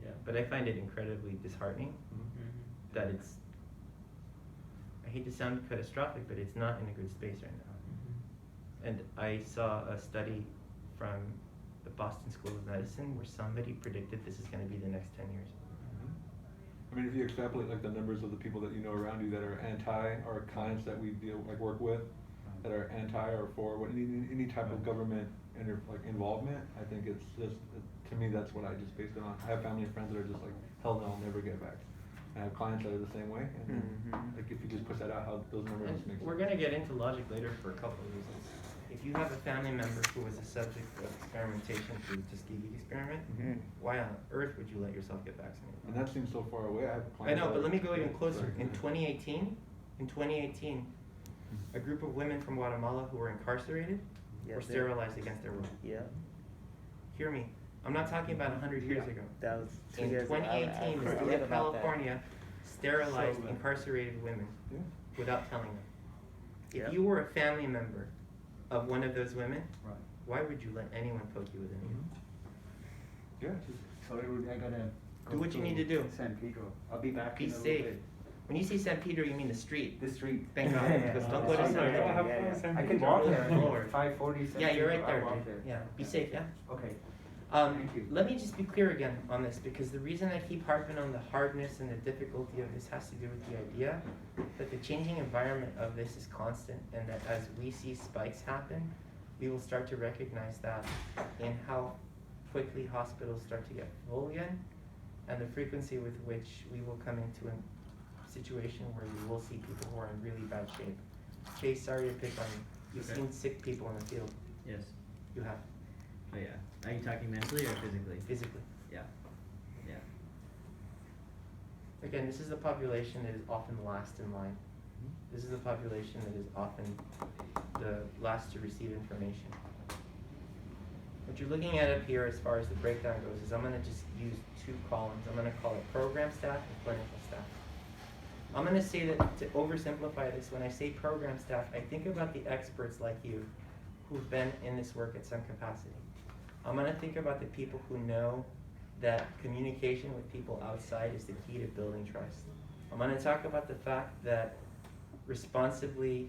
Yeah. But I find it incredibly disheartening Mhm. that I hate to sound catastrophic, but it's not in a good space right now. Mhm. And I saw a study from the Boston School of Medicine where somebody predicted this is going to be the next 10 years. I mean, if you extrapolate like the numbers of the people that you know around you that are anti, or clients that we work with, that are anti or for any type of government involvement, I think it's just, to me, that's what I just based it on. I have family and friends that are just like, hell no, I'll never get vaxxed. I have clients that are the same way, and then, Mhm. like if you just push that out, how those numbers just make sense. We're going to get into logic later for a couple of reasons. if you have a family member who was a subject of experimentation through the Tuskegee experiment, why on earth would you let yourself get vaccinated? And that seems so far away. I have I know, clients but let me that- go even closer. Sorry. In 2018, a group of women from Guatemala who were incarcerated were Yes, sir. sterilized against their will. Yeah, Hear me. I'm not talking about 100 years ago. that was 2 In years ago. 2018, the forget state of about that. California sterilized So, incarcerated women Yeah. without telling them. Yep. If you were a family member of one of those women, Right. why would you let anyone poke you with a needle? Yeah, just Sorry, Rudy, I gotta. Do what you need to do. San Pedro. I'll be back Be in a little safe. bit. When you say San Pedro, you mean the street. The street. Thank God, because don't go to San San Pedro. Pedro. I can walk there. 540. Yeah, you're right I'll there. walk dude. there. Yeah, be safe, yeah? Okay. Thank you. Let me just be clear again on this, because the reason I keep harping on the hardness and the difficulty of this has to do with the idea that the changing environment of this is constant, and that as we see spikes happen, we will start to recognize that in how quickly hospitals start to get full again, and the frequency with which we will come into a situation where we will see people who are in really bad shape. Chase, sorry to pick on you. You've Okay. seen sick people in the field. Yes. You have, Oh yeah. Are you talking mentally or physically? physically. Yeah. Yeah. Again, this is the population that is often last in line. This is the population that is often the last to receive information. What you're looking at up here as far as the breakdown goes is I'm going to just use 2 columns. I'm going to call it program staff and clinical staff. I'm going to say that to oversimplify this, when I say program staff, I think about the experts like you who've been in this work at some capacity. I'm going to think about the people who know that communication with people outside is the key to building trust. I'm going to talk about the fact that responsibly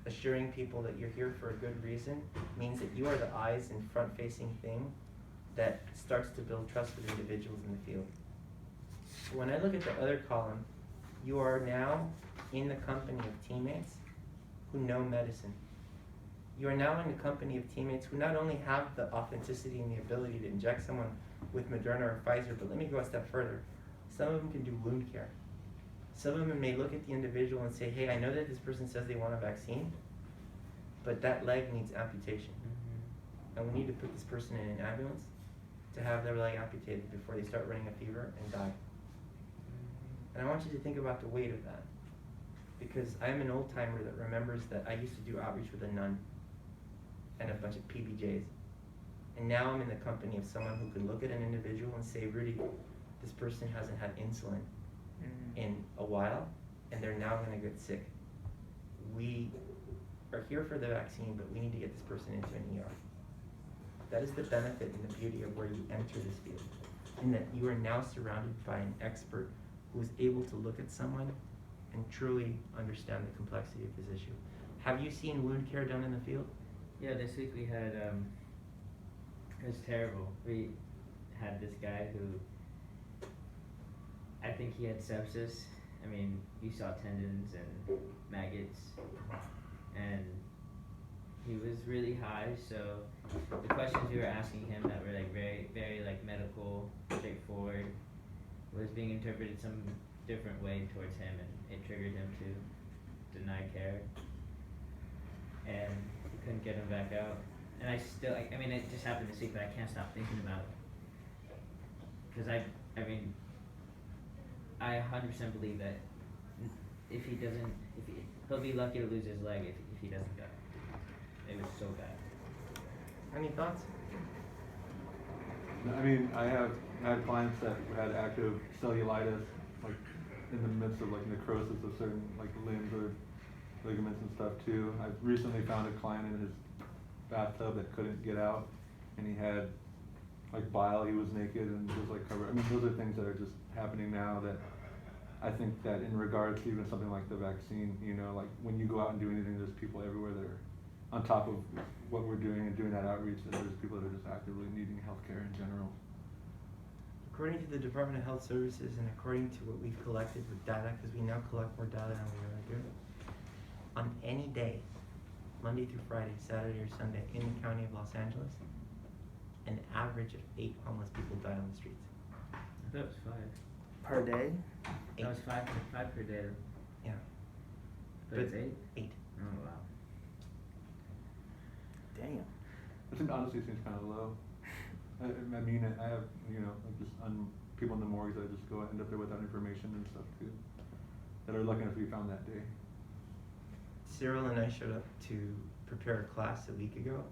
assuring people that you're here for a good reason means that you are the eyes and front-facing thing that starts to build trust with individuals in the field. When I look at the other column, you are now in the company of teammates who know medicine. You are now in the company of teammates who not only have the authenticity and the ability to inject someone with Moderna or Pfizer, but let me go a step further. Some of them can do wound care. Some of them may look at the individual and say, hey, I know that this person says they want a vaccine, but that leg needs amputation. And we need to put this person in an ambulance to have their leg amputated before they start running a fever and die. And I want you to think about the weight of that. Because I'm an old timer that remembers that I used to do outreach with a nun and a bunch of PBJs. And now I'm in the company of someone who can look at an individual and say, Rudy, this person hasn't had insulin in a while, and they're now gonna get sick. We are here for the vaccine, but we need to get this person into an ER. That is the benefit and the beauty of where you enter this field, in that you are now surrounded by an expert who is able to look at someone and truly understand the complexity of this issue. Have you seen wound care done in the field? Yeah, this week we had, it was terrible. We had this guy who, I think he had sepsis. I mean, you saw tendons and maggots, and he was really high, so the questions we were asking him that were like very, very like medical, straightforward, was being interpreted some different way towards him, and it triggered him to deny care. And we couldn't get him back out. And I still, I mean, it just happened this week, but I can't stop thinking about it. Because I mean, I 100% believe that if he doesn't, he'll be lucky to lose his leg if he doesn't go. It was so bad. Any thoughts? I mean, I had clients that had active cellulitis, like in the midst of like necrosis of certain like limbs or ligaments and stuff too. I recently found a client in his bathtub that couldn't get out, and he had like bile. He was naked and was like covered. I mean, those are things that are just happening now that I think that in regards to even something like the vaccine, you know, like when you go out and do anything, there's people everywhere that are on top of what we're doing and doing that outreach, that there's people that are just actively needing healthcare in general. According to the Department of Health Services and according to what we've collected with data, because we now collect more data than we ever do, on any day, Monday through Friday, Saturday or Sunday, in the county of Los Angeles, an average of 8 homeless people die on the streets. I thought it was 5. Per day? That was 5 per day. Yeah. But it's 8? 8. Oh wow. damn. It honestly seems kind of low. I mean, I have, like just people in the morgues that just go end up there without information and stuff too, that are lucky enough to be found that day. Cyril and I showed up to prepare a class a week ago,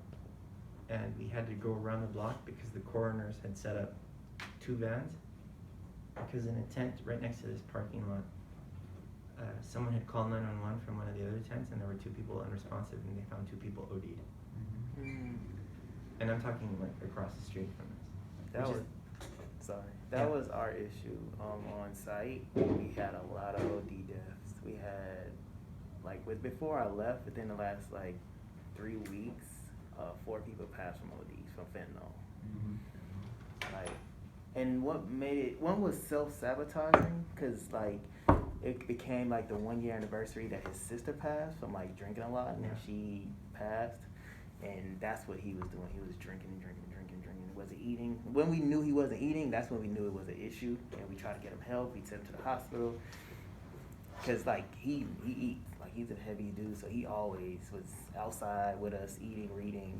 and we had to go around the block because the coroners had set up 2 vans, because in a tent right next to this parking lot, someone had called 911 from one of the other tents, and there were 2 people unresponsive, and they found 2 people OD'd. Mm. And I'm talking like across the street from us. That which was, is- sorry, that Yeah. was our issue on site. We had a lot of OD deaths. We had, like, before I left, within the last, like, 3 weeks, 4 people passed from ODs, from fentanyl. Like, and what made it, one was self-sabotaging, because, like, it became, like, the 1-year anniversary that his sister passed from, like, drinking a lot, and then she passed. And that's what he was doing. He was drinking and drinking and drinking and drinking. He wasn't eating. When we knew he wasn't eating, that's when we knew it was an issue. And we tried to get him help. We sent him to the hospital. Because, like, he eats. Like, he's a heavy dude, so he always was outside with us, eating, reading.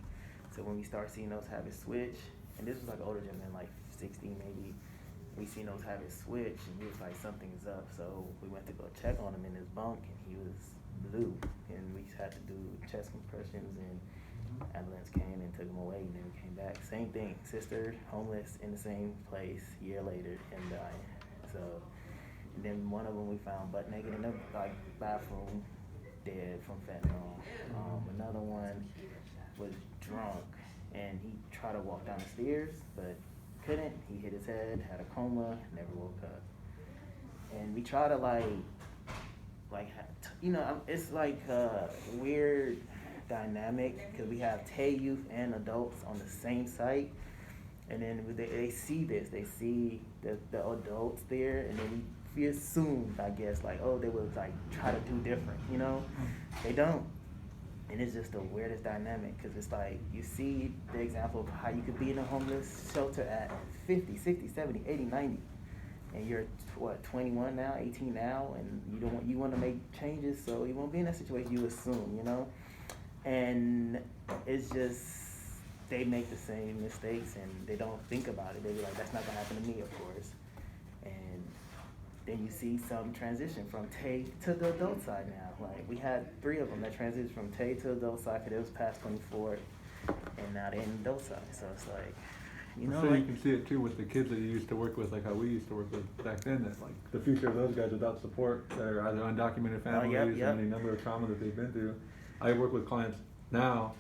So when we started seeing those habits switch, and this was like an older gentleman, like 60 maybe, we seen those habits switch, and he was like, something's up. So we went to go check on him in his bunk, and he was blue. And we had to do chest compressions, and ambulance came and took him away, and then we came back. Same thing, sister, homeless, in the same place, year later, him dying. So, and then one of them we found butt naked in the bathroom, dead from fentanyl. Another one was drunk, and he tried to walk down the stairs, but couldn't. He hit his head, had a coma, never woke up. And we try to it's like a weird dynamic, because we have Tay youth and adults on the same site, and then they see this, they see the adults there, and then we assume, I guess, like, oh, they would like try to do different, they don't. And it's just the weirdest dynamic, because it's like you see the example of how you could be in a homeless shelter at 50, 60, 70, 80, 90, and you're 21 now, 18 now, and you want to make changes, so you won't be in that situation, you assume, And it's just, they make the same mistakes and they don't think about it. They be like, that's not gonna happen to me, of course. And then you see some transition from Tay to the adult side now. Like, we had 3 of them that transitioned from Tay to adult side, because it was past 24, and now they're in adult side. So it's like, So you can see it too with the kids that you used to work with, like how we used to work with back then, that like the future of those guys without support, that are either undocumented families, yep. and any number of trauma that they've been through. I work with clients now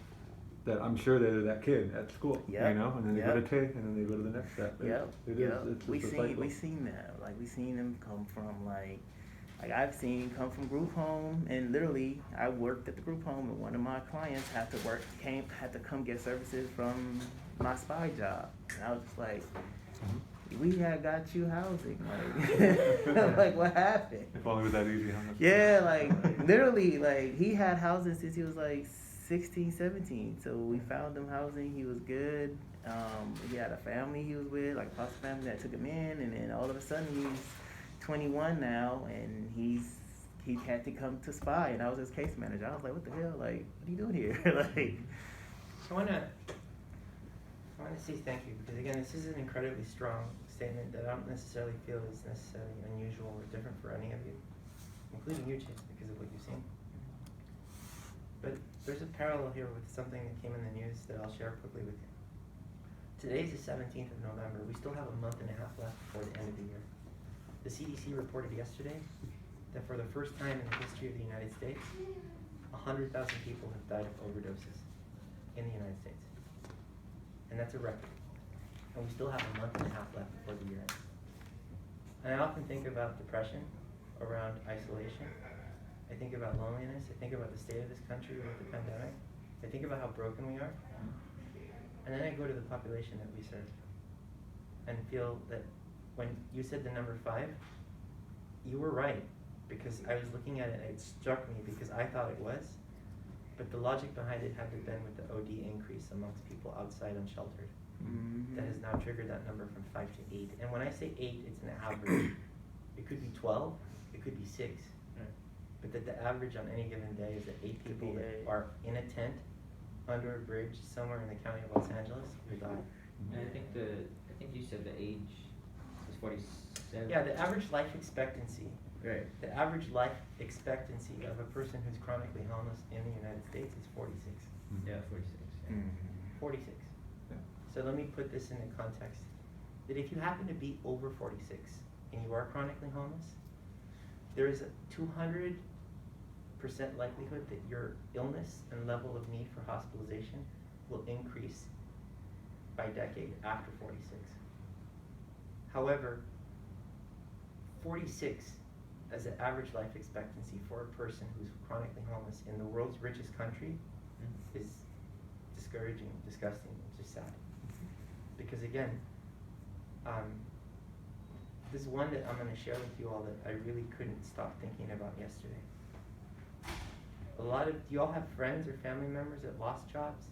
that I'm sure they're that kid at school, Yep. And then they go to Yep. take, and then they go to the next step. It's We just a cycle. seen that. Like, we seen them come from like I've seen come from group home, and literally I worked at the group home, and one of my clients had to come get services from my spy job, and I was just like, we had got you housing, like, like, what happened? If only it was that easy, huh? Yeah, like, literally, like, he had housing since he was like 16, 17. So we found him housing. He was good. He had a family he was with, like a foster family that took him in, and then all of a sudden he's 21 now, and he had to come to spy, and I was his case manager. I was like, what the hell? Like, what are you doing here? Like, I want to say thank you, because again, this is an incredibly strong statement that I don't necessarily feel is necessarily unusual or different for any of you, including you, Chase, because of what you've seen. But there's a parallel here with something that came in the news that I'll share quickly with you. Today's the 17th of November. We still have a month and a half left before the end of the year. The CDC reported yesterday that for the first time in the history of the United States, 100,000 people have died of overdoses in the United States. And that's a record. And we still have a month and a half left before the year ends. And I often think about depression around isolation. I think about loneliness. I think about the state of this country with the pandemic. I think about how broken we are. And then I go to the population that we serve and feel that when you said the number 5, you were right, because I was looking at it and it struck me because I thought it was, but the logic behind it had to have been with the OD increase amongst people outside unsheltered. mm-hmm. That has now triggered that number from 5 to 8. And when I say 8, it's an average. It could be 12, it could be 6. But that the average on any given day is that 8 people that are in a tent under a bridge somewhere in the county of Los Angeles will die. And I think you said the age was 47. Yeah, the average life expectancy. Right. The average life expectancy of a person who's chronically homeless in the United States is 46. Yeah, 46. Yeah. 46. Yeah. So let me put this into context. That if you happen to be over 46 and you are chronically homeless, there is a 200% likelihood that your illness and level of need for hospitalization will increase by decade after 46. However, 46 as an average life expectancy for a person who's chronically homeless in the world's richest country is discouraging, disgusting, and just sad. Because again, this is one that I'm going to share with you all that I really couldn't stop thinking about yesterday. Do you all have friends or family members that lost jobs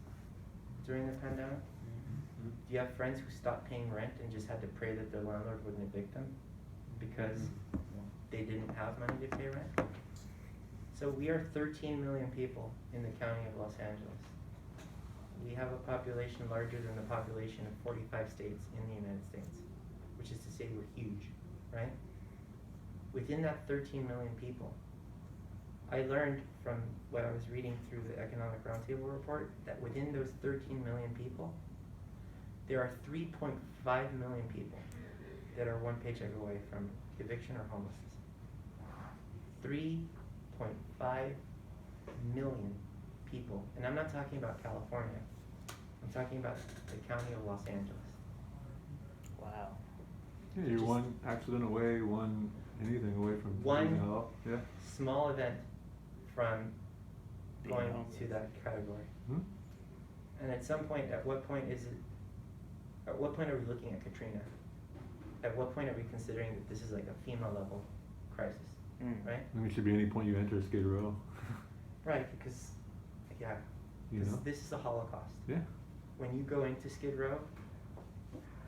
during the pandemic? Mm-hmm. Do you have friends who stopped paying rent and just had to pray that their landlord wouldn't evict them because they didn't have money to pay rent? So we are 13 million people in the county of Los Angeles. We have a population larger than the population of 45 states in the United States, which is to say we're huge, right? Within that 13 million people, I learned from what I was reading through the Economic Roundtable report that within those 13 million people, there are 3.5 million people that are one paycheck away from eviction or homelessness. 3.5 million people. And I'm not talking about California. I'm talking about the county of Los Angeles. Wow. Yeah, you're Just- one accident away, one anything away from One- losing it all. Yeah. Small event from Being going homeless. to that category. Hmm? And at some point, at what point are we looking at Katrina? At what point are we considering that this is like a FEMA level crisis, right? I mean, it should be any point you enter Skid Row. Right, because, yeah, You know? this is a Holocaust. Yeah. When you go into Skid Row,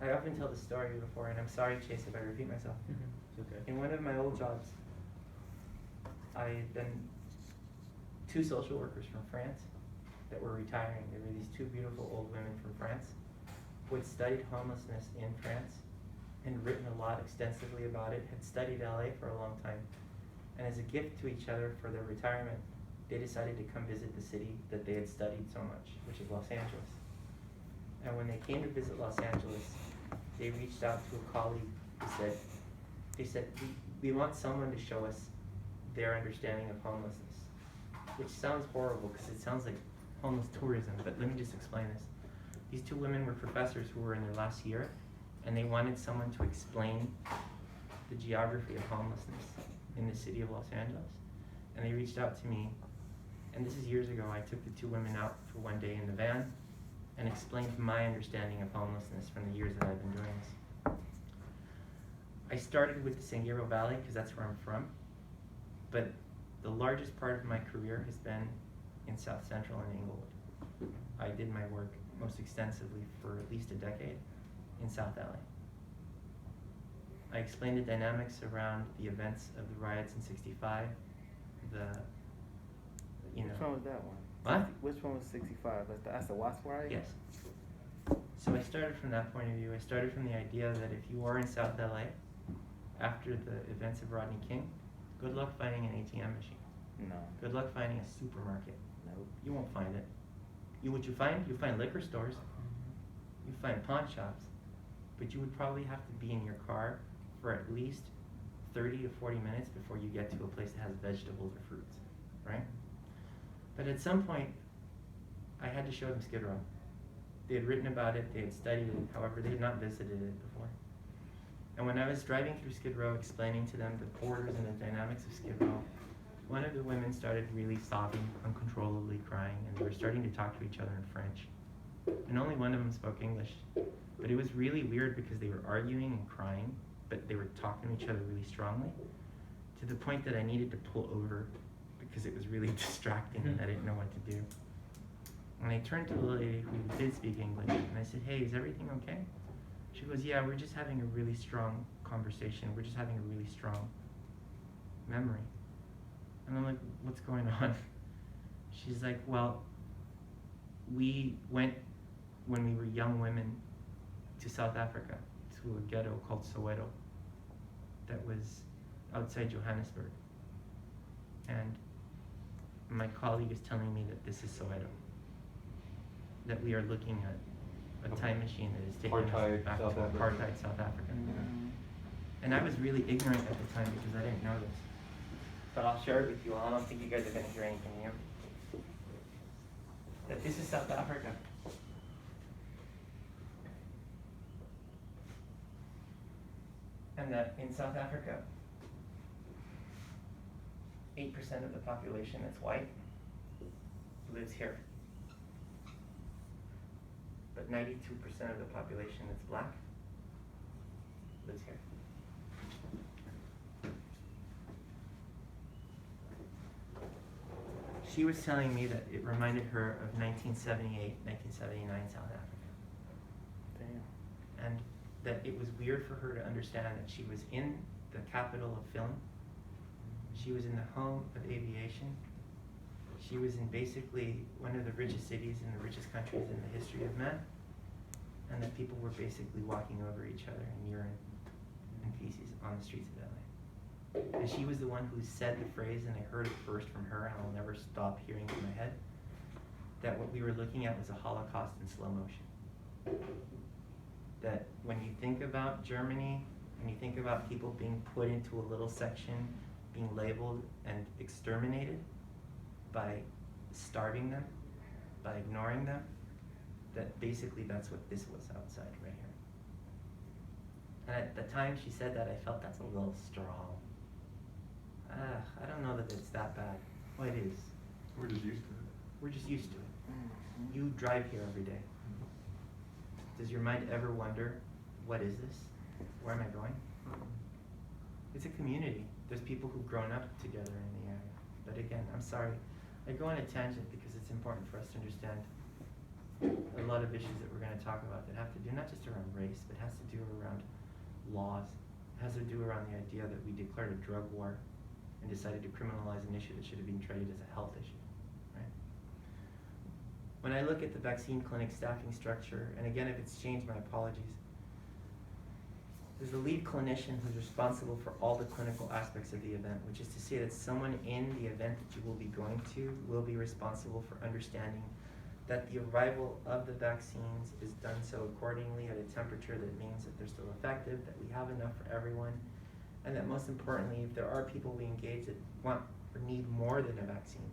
I often tell the story before, and I'm sorry, Chase, if I repeat myself. It's okay. In one of my old jobs, I had been 2 social workers from France that were retiring. There were these 2 beautiful old women from France who had studied homelessness in France and written a lot extensively about it, had studied LA for a long time. And as a gift to each other for their retirement, they decided to come visit the city that they had studied so much, which is Los Angeles. And when they came to visit Los Angeles, they reached out to a colleague who said, we want someone to show us their understanding of homelessness, which sounds horrible because it sounds like homeless tourism, but let me just explain this. These 2 women were professors who were in their last year, and they wanted someone to explain the geography of homelessness in the city of Los Angeles. And they reached out to me, and this is years ago. I took the 2 women out for one day in the van and explained my understanding of homelessness from the years that I've been doing this. I started with the San Gabriel Valley because that's where I'm from, but the largest part of my career has been in South Central and Inglewood. I did my work most extensively for at least a decade in South LA. I explained the dynamics around the events of the riots in '65, Which one was that one? What? Which one was 65? That's the Wasp riot? Yes. So I started from that point of view. I started from the idea that if you are in South LA after the events of Rodney King, good luck finding an ATM machine. No. Good luck finding a supermarket. Nope. You won't find it. What you find? You find liquor stores. You find pawn shops. But you would probably have to be in your car for at least 30 to 40 minutes before you get to a place that has vegetables or fruits, right? But at some point, I had to show them Skid Row. They had written about it, they had studied it, however, they had not visited it before. And when I was driving through Skid Row explaining to them the borders and the dynamics of Skid Row, one of the women started really sobbing, uncontrollably crying, and they were starting to talk to each other in French. And only one of them spoke English. But it was really weird because they were arguing and crying, but they were talking to each other really strongly, to the point that I needed to pull over because it was really distracting and I didn't know what to do. And I turned to the lady who did speak English and I said, "Hey, is everything okay?" She goes, "Yeah, we're just having a really strong conversation. We're just having a really strong memory." And I'm like, "What's going on?" She's like, "Well, we went, when we were young women, to South Africa, to a ghetto called Soweto that was outside Johannesburg. And my colleague is telling me that this is Soweto, that we are looking at a time machine that is taking us Apartheid back South to Africa. apartheid South Africa. Mhm. And I was really ignorant at the time because I didn't know this. But I'll share it with you all. I don't think you guys are going to hear anything new. That this is South Africa. And that in South Africa, 8% of the population that's white lives here. But 92% of the population that's black lives here. She was telling me that it reminded her of 1978, 1979 South Africa. Damn. And that it was weird for her to understand that she was in the capital of film. She was in the home of aviation. She was in basically one of the richest cities and the richest countries in the history of man. And that people were basically walking over each other in urine and feces on the streets of LA. And she was the one who said the phrase, and I heard it first from her, and I'll never stop hearing it in my head, that what we were looking at was a Holocaust in slow motion. That when you think about Germany, when you think about people being put into a little section, being labeled and exterminated by starving them, by ignoring them, that basically that's what this was outside right here. And at the time she said that, I felt that's a little strong. I don't know that it's that bad. Well, it is. We're just used to it. We're just used to it. Mhm. You drive here every day. Does your mind ever wonder, what is this? Where am I going? It's a community. There's people who've grown up together in the area. But again, I'm sorry. I go on a tangent because it's important for us to understand a lot of issues that we're going to talk about that have to do not just around race, but has to do around laws. It has to do around the idea that we declared a drug war and decided to criminalize an issue that should have been treated as a health issue, right? When I look at the vaccine clinic staffing structure, and again, if it's changed, my apologies, there's a lead clinician who's responsible for all the clinical aspects of the event, which is to say that someone in the event that you will be going to will be responsible for understanding that the arrival of the vaccines is done so accordingly at a temperature that means that they're still effective, that we have enough for everyone, and that most importantly, if there are people we engage that want or need more than a vaccine,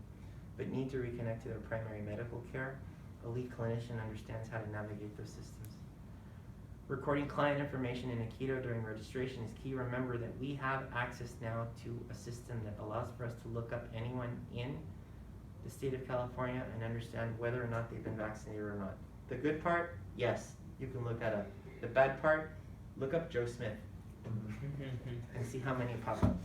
but need to reconnect to their primary medical care, a lead clinician understands how to navigate those systems. Recording client information in Aikido during registration is key. Remember that we have access now to a system that allows for us to look up anyone in the state of California and understand whether or not they've been vaccinated or not. The good part, yes, you can look that up. The bad part, look up Joe Smith and see how many pop up.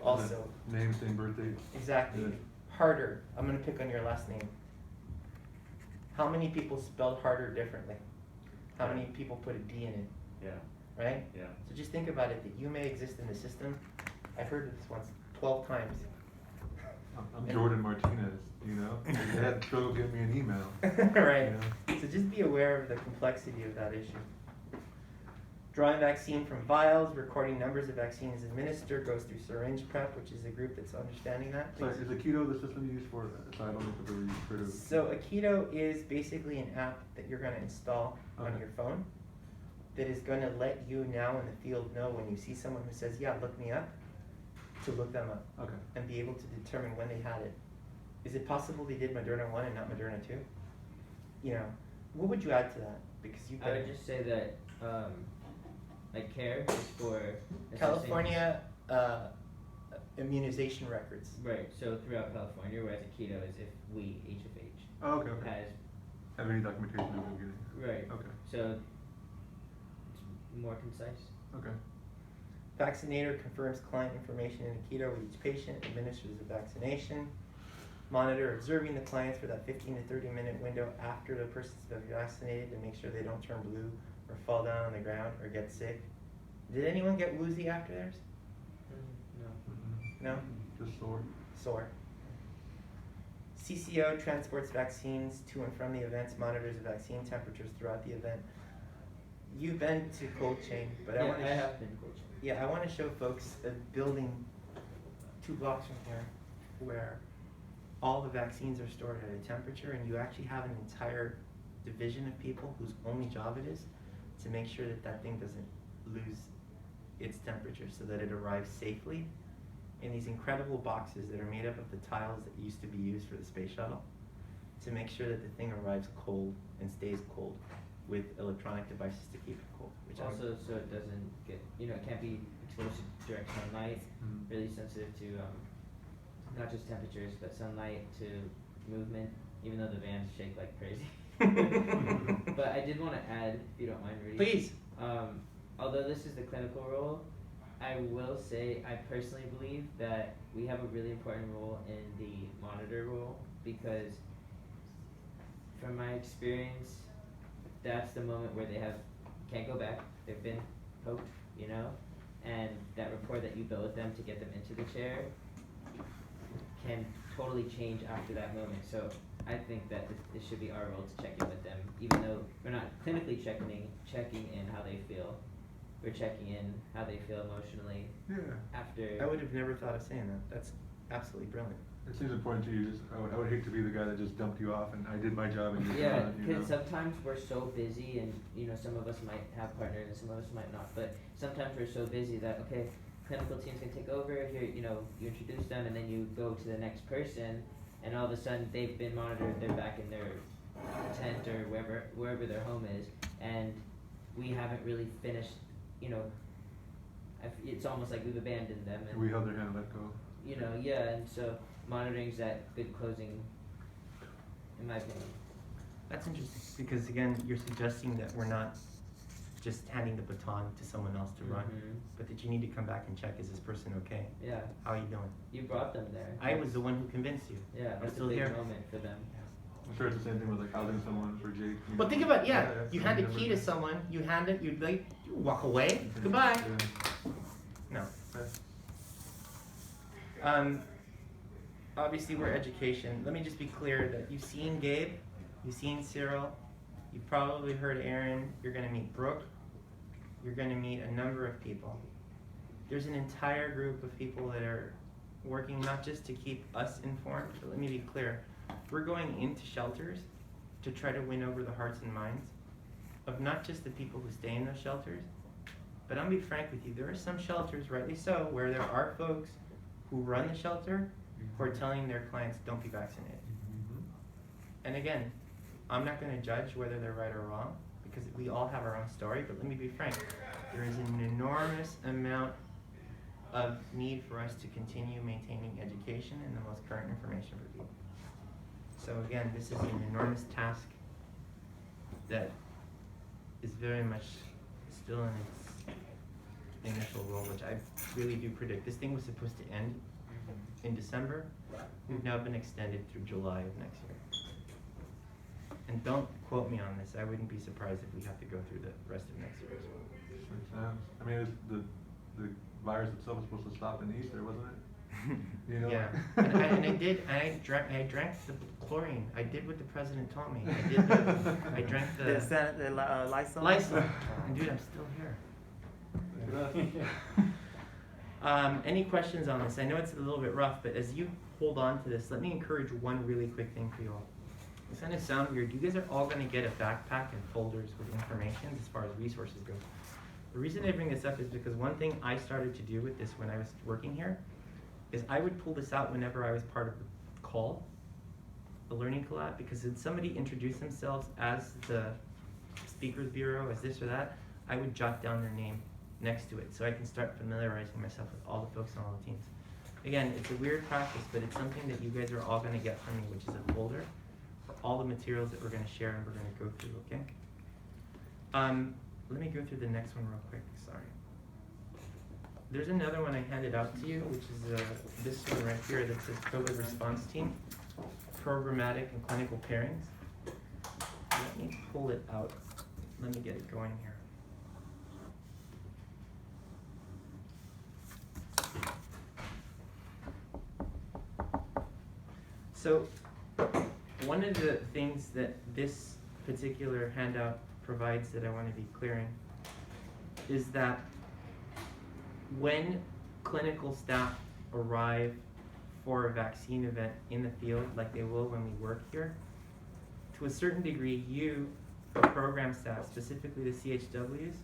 Also, Name, same birthday. exactly. Good. Harder. I'm going to pick on your last name. How many people spelled harder differently? How many people put a D in it? Yeah, Right? yeah. So just think about it, that you may exist in the system. I've heard this once 12 times. I'm Jordan Martinez, you know? They had to go get me an email. Right. You know? So just be aware of the complexity of that issue. Drawing vaccine from vials, recording numbers of vaccines administered, goes through syringe prep, which is a group that's understanding that. So is Aikido the system you use for, so I don't know if you've heard of. So Aikido is basically an app that you're going to install on Okay. your phone that is going to let you now in the field know when you see someone who says, yeah, look me up, to look them up Okay. and be able to determine when they had it. Is it possible they did Moderna 1 and not Moderna 2? You know, what would you add to that? Because you I would just say that, like CARE is for assessing- California immunization records. Right, so throughout California, whereas Aikido is if we, HFH, Oh, okay, okay. has, Have any documentation of them getting? right, Okay, so it's more concise. okay. Vaccinator confirms client information in Aikido with each patient, administers the vaccination. Monitor observing the clients for that 15 to 30 minute window after the person's been vaccinated to make sure they don't turn blue or fall down on the ground or get sick. Did anyone get woozy after theirs? No. Mhm. No? Just sore. Sore. CCO transports vaccines to and from the events, monitors the vaccine temperatures throughout the event. You've been to cold chain, but Yeah, I want to. I have been cold chain. Yeah, I want to show folks a building 2 blocks from here where all the vaccines are stored at a temperature, and you actually have an entire division of people whose only job it is to make sure that that thing doesn't lose its temperature so that it arrives safely in these incredible boxes that are made up of the tiles that used to be used for the space shuttle to make sure that the thing arrives cold and stays cold with electronic devices to keep it cold. Which Also, so it doesn't get, it can't be exposed to direct sunlight, really sensitive to not just temperatures, but sunlight to movement, even though the vans shake like crazy. But I did want to add, if you don't mind, Rudy. Please. Although this is the clinical role, I will say I personally believe that we have a really important role in the monitor role, because from my experience, that's the moment where they can't go back. They've been poked, and that rapport that you build with them to get them into the chair can totally change after that moment. So I think that this should be our role to check in with them, even though we're not clinically checking in how they feel. We're checking in how they feel emotionally after. I would have never thought of saying that. That's absolutely brilliant. It seems important to you. I would hate to be the guy that just dumped you off and I did my job and you're Yeah, gone, because sometimes we're so busy, and some of us might have partners and some of us might not. But sometimes we're so busy that clinical team's gonna take over here. You introduce them, and then you go to the next person, and all of a sudden they've been monitored. They're back in their tent or wherever their home is, and we haven't really finished. It's almost like we've abandoned them. And we held their hand and let go. And so monitoring's that good closing, in my opinion. That's interesting because again, you're suggesting that we're not just handing the baton to someone else to run, but that you need to come back and check, is this person okay? Yeah. How are you doing? You brought them there. I was the one who convinced you. Yeah, I'm that's still a big here. moment for them. I'm sure it's the same thing with like housing someone for Jake. Well, think about you hand a key to someone, you hand it, you walk away, goodbye. No. Obviously we're education. Let me just be clear that you've seen Gabe, you've seen Cyril, you've probably heard Aaron, you're gonna meet Brooke, you're gonna meet a number of people. There's an entire group of people that are working not just to keep us informed, but let me be clear, we're going into shelters to try to win over the hearts and minds of not just the people who stay in those shelters, but I'll be frank with you, there are some shelters, rightly so, where there are folks who run the shelter who are telling their clients don't be vaccinated. And again, I'm not going to judge whether they're right or wrong, because we all have our own story, but let me be frank, there is an enormous amount of need for us to continue maintaining education and the most current information for people. So again, this is an enormous task that is very much still in its initial role, which I really do predict. This thing was supposed to end in December. We've now been extended through July of next year. And don't quote me on this. I wouldn't be surprised if we have to go through the rest of next year as well. Makes sense. I mean, the virus itself was supposed to stop in Easter, wasn't it? Yeah, and I drank the chlorine. I did what the president told me. I drank the Lysol? Lysol. And dude, I'm still here. Any questions on this? I know it's a little bit rough, but as you hold on to this, let me encourage one really quick thing for you all. It's gonna sound weird. You guys are all gonna get a backpack and folders with information as far as resources go. The reason I bring this up is because one thing I started to do with this when I was working here is I would pull this out whenever I was part of the call, the learning collab, because when somebody introduced themselves as the speakers bureau, as this or that, I would jot down their name next to it so I can start familiarizing myself with all the folks on all the teams. Again, it's a weird practice, but it's something that you guys are all gonna get from me, which is a folder for all the materials that we're gonna share and we're gonna go through, okay? Let me go through the next one real quick, sorry. There's another one I handed out to you, which is this one right here that says COVID response team, programmatic and clinical pairings. Let me pull it out. Let me get it going here. So one of the things that this particular handout provides that I want to be clearing is that when clinical staff arrive for a vaccine event in the field, like they will when we work here, to a certain degree, you, the program staff, specifically the CHWs,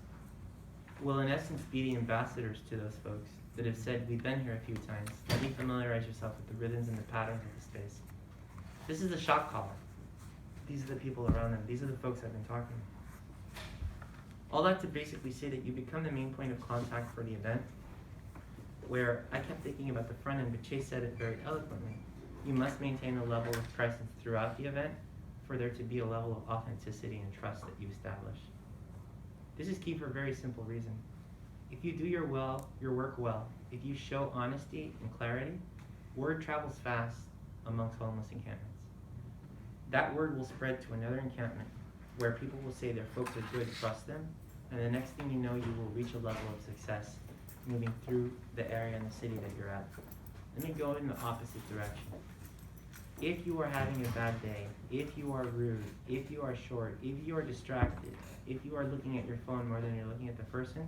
will in essence be the ambassadors to those folks that have said, we've been here a few times. Let me familiarize yourself with the rhythms and the patterns of the space. This is a shot caller. These are the people around them. These are the folks I've been talking to. All that to basically say that you become the main point of contact for the event, where I kept thinking about the front end, but Chase said it very eloquently. You must maintain a level of presence throughout the event for there to be a level of authenticity and trust that you establish. This is key for a very simple reason. If you do your work well, if you show honesty and clarity, word travels fast amongst homeless encampments. That word will spread to another encampment where people will say their folks are good, trust them, and the next thing you know, you will reach a level of success moving through the area and the city that you're at. Let me go in the opposite direction. If you are having a bad day, if you are rude, if you are short, if you are distracted, if you are looking at your phone more than you're looking at the person,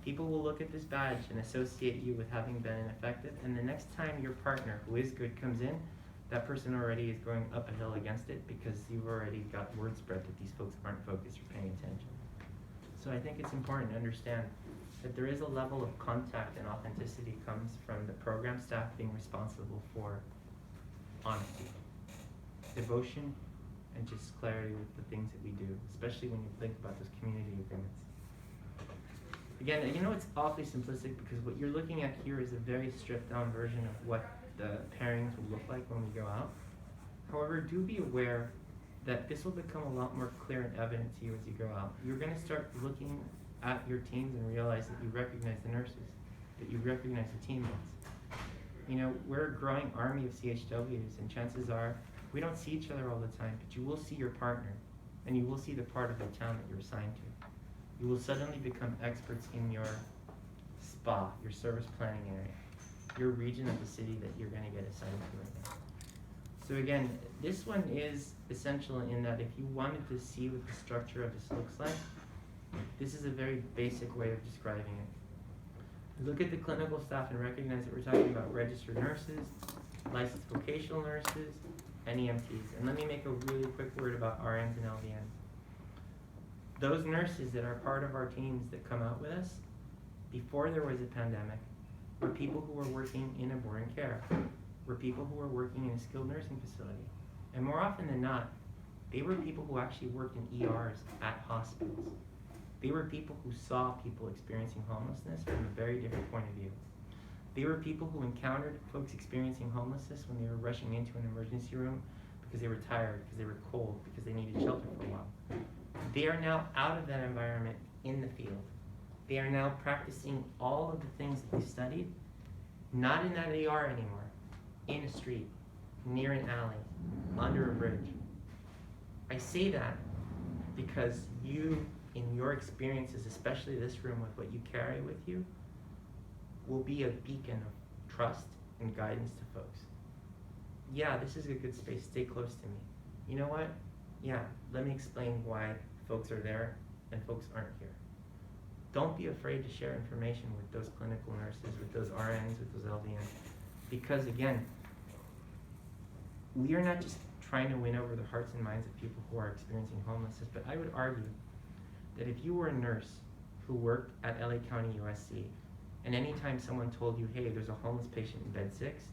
people will look at this badge and associate you with having been ineffective, and the next time your partner, who is good, comes in, that person already is going up a hill against it because you've already got word spread that these folks aren't focused or paying attention. So I think it's important to understand that there is a level of contact and authenticity comes from the program staff being responsible for honesty, devotion, and just clarity with the things that we do, especially when you think about those community agreements. Again, you know it's awfully simplistic because what you're looking at here is a very stripped down version of what the pairings will look like when we go out. However, do be aware that this will become a lot more clear and evident to you as you go out. You're going to start looking at your teams and realize that you recognize the nurses, that you recognize the teammates. You know, we're a growing army of CHWs, and chances are we don't see each other all the time, but you will see your partner, and you will see the part of the town that you're assigned to. You will suddenly become experts in your SPA, your service planning area, your region of the city that you're going to get assigned to right now. So again, this one is essential in that if you wanted to see what the structure of this looks like, this is a very basic way of describing it. Look at the clinical staff and recognize that we're talking about registered nurses, licensed vocational nurses, and EMTs. And let me make a really quick word about RNs and LVNs. Those nurses that are part of our teams that come out with us, before there was a pandemic, were people who were working in boarding care, were people who were working in a skilled nursing facility. And more often than not, they were people who actually worked in ERs at hospitals. They were people who saw people experiencing homelessness from a very different point of view. They were people who encountered folks experiencing homelessness when they were rushing into an emergency room because they were tired, because they were cold, because they needed shelter for a while. They are now out of that environment in the field. They are now practicing all of the things that they studied, not in that AR anymore, in a street, near an alley, under a bridge. I say that because you, in your experiences, especially this room with what you carry with you, will be a beacon of trust and guidance to folks. Yeah, this is a good space, stay close to me. You know what? Yeah, let me explain why folks are there and folks aren't here. Don't be afraid to share information with those clinical nurses, with those RNs, with those LVNs. Because again, we are not just trying to win over the hearts and minds of people who are experiencing homelessness, but I would argue that if you were a nurse who worked at LA County USC, and anytime someone told you, hey, there's a homeless patient in bed 6,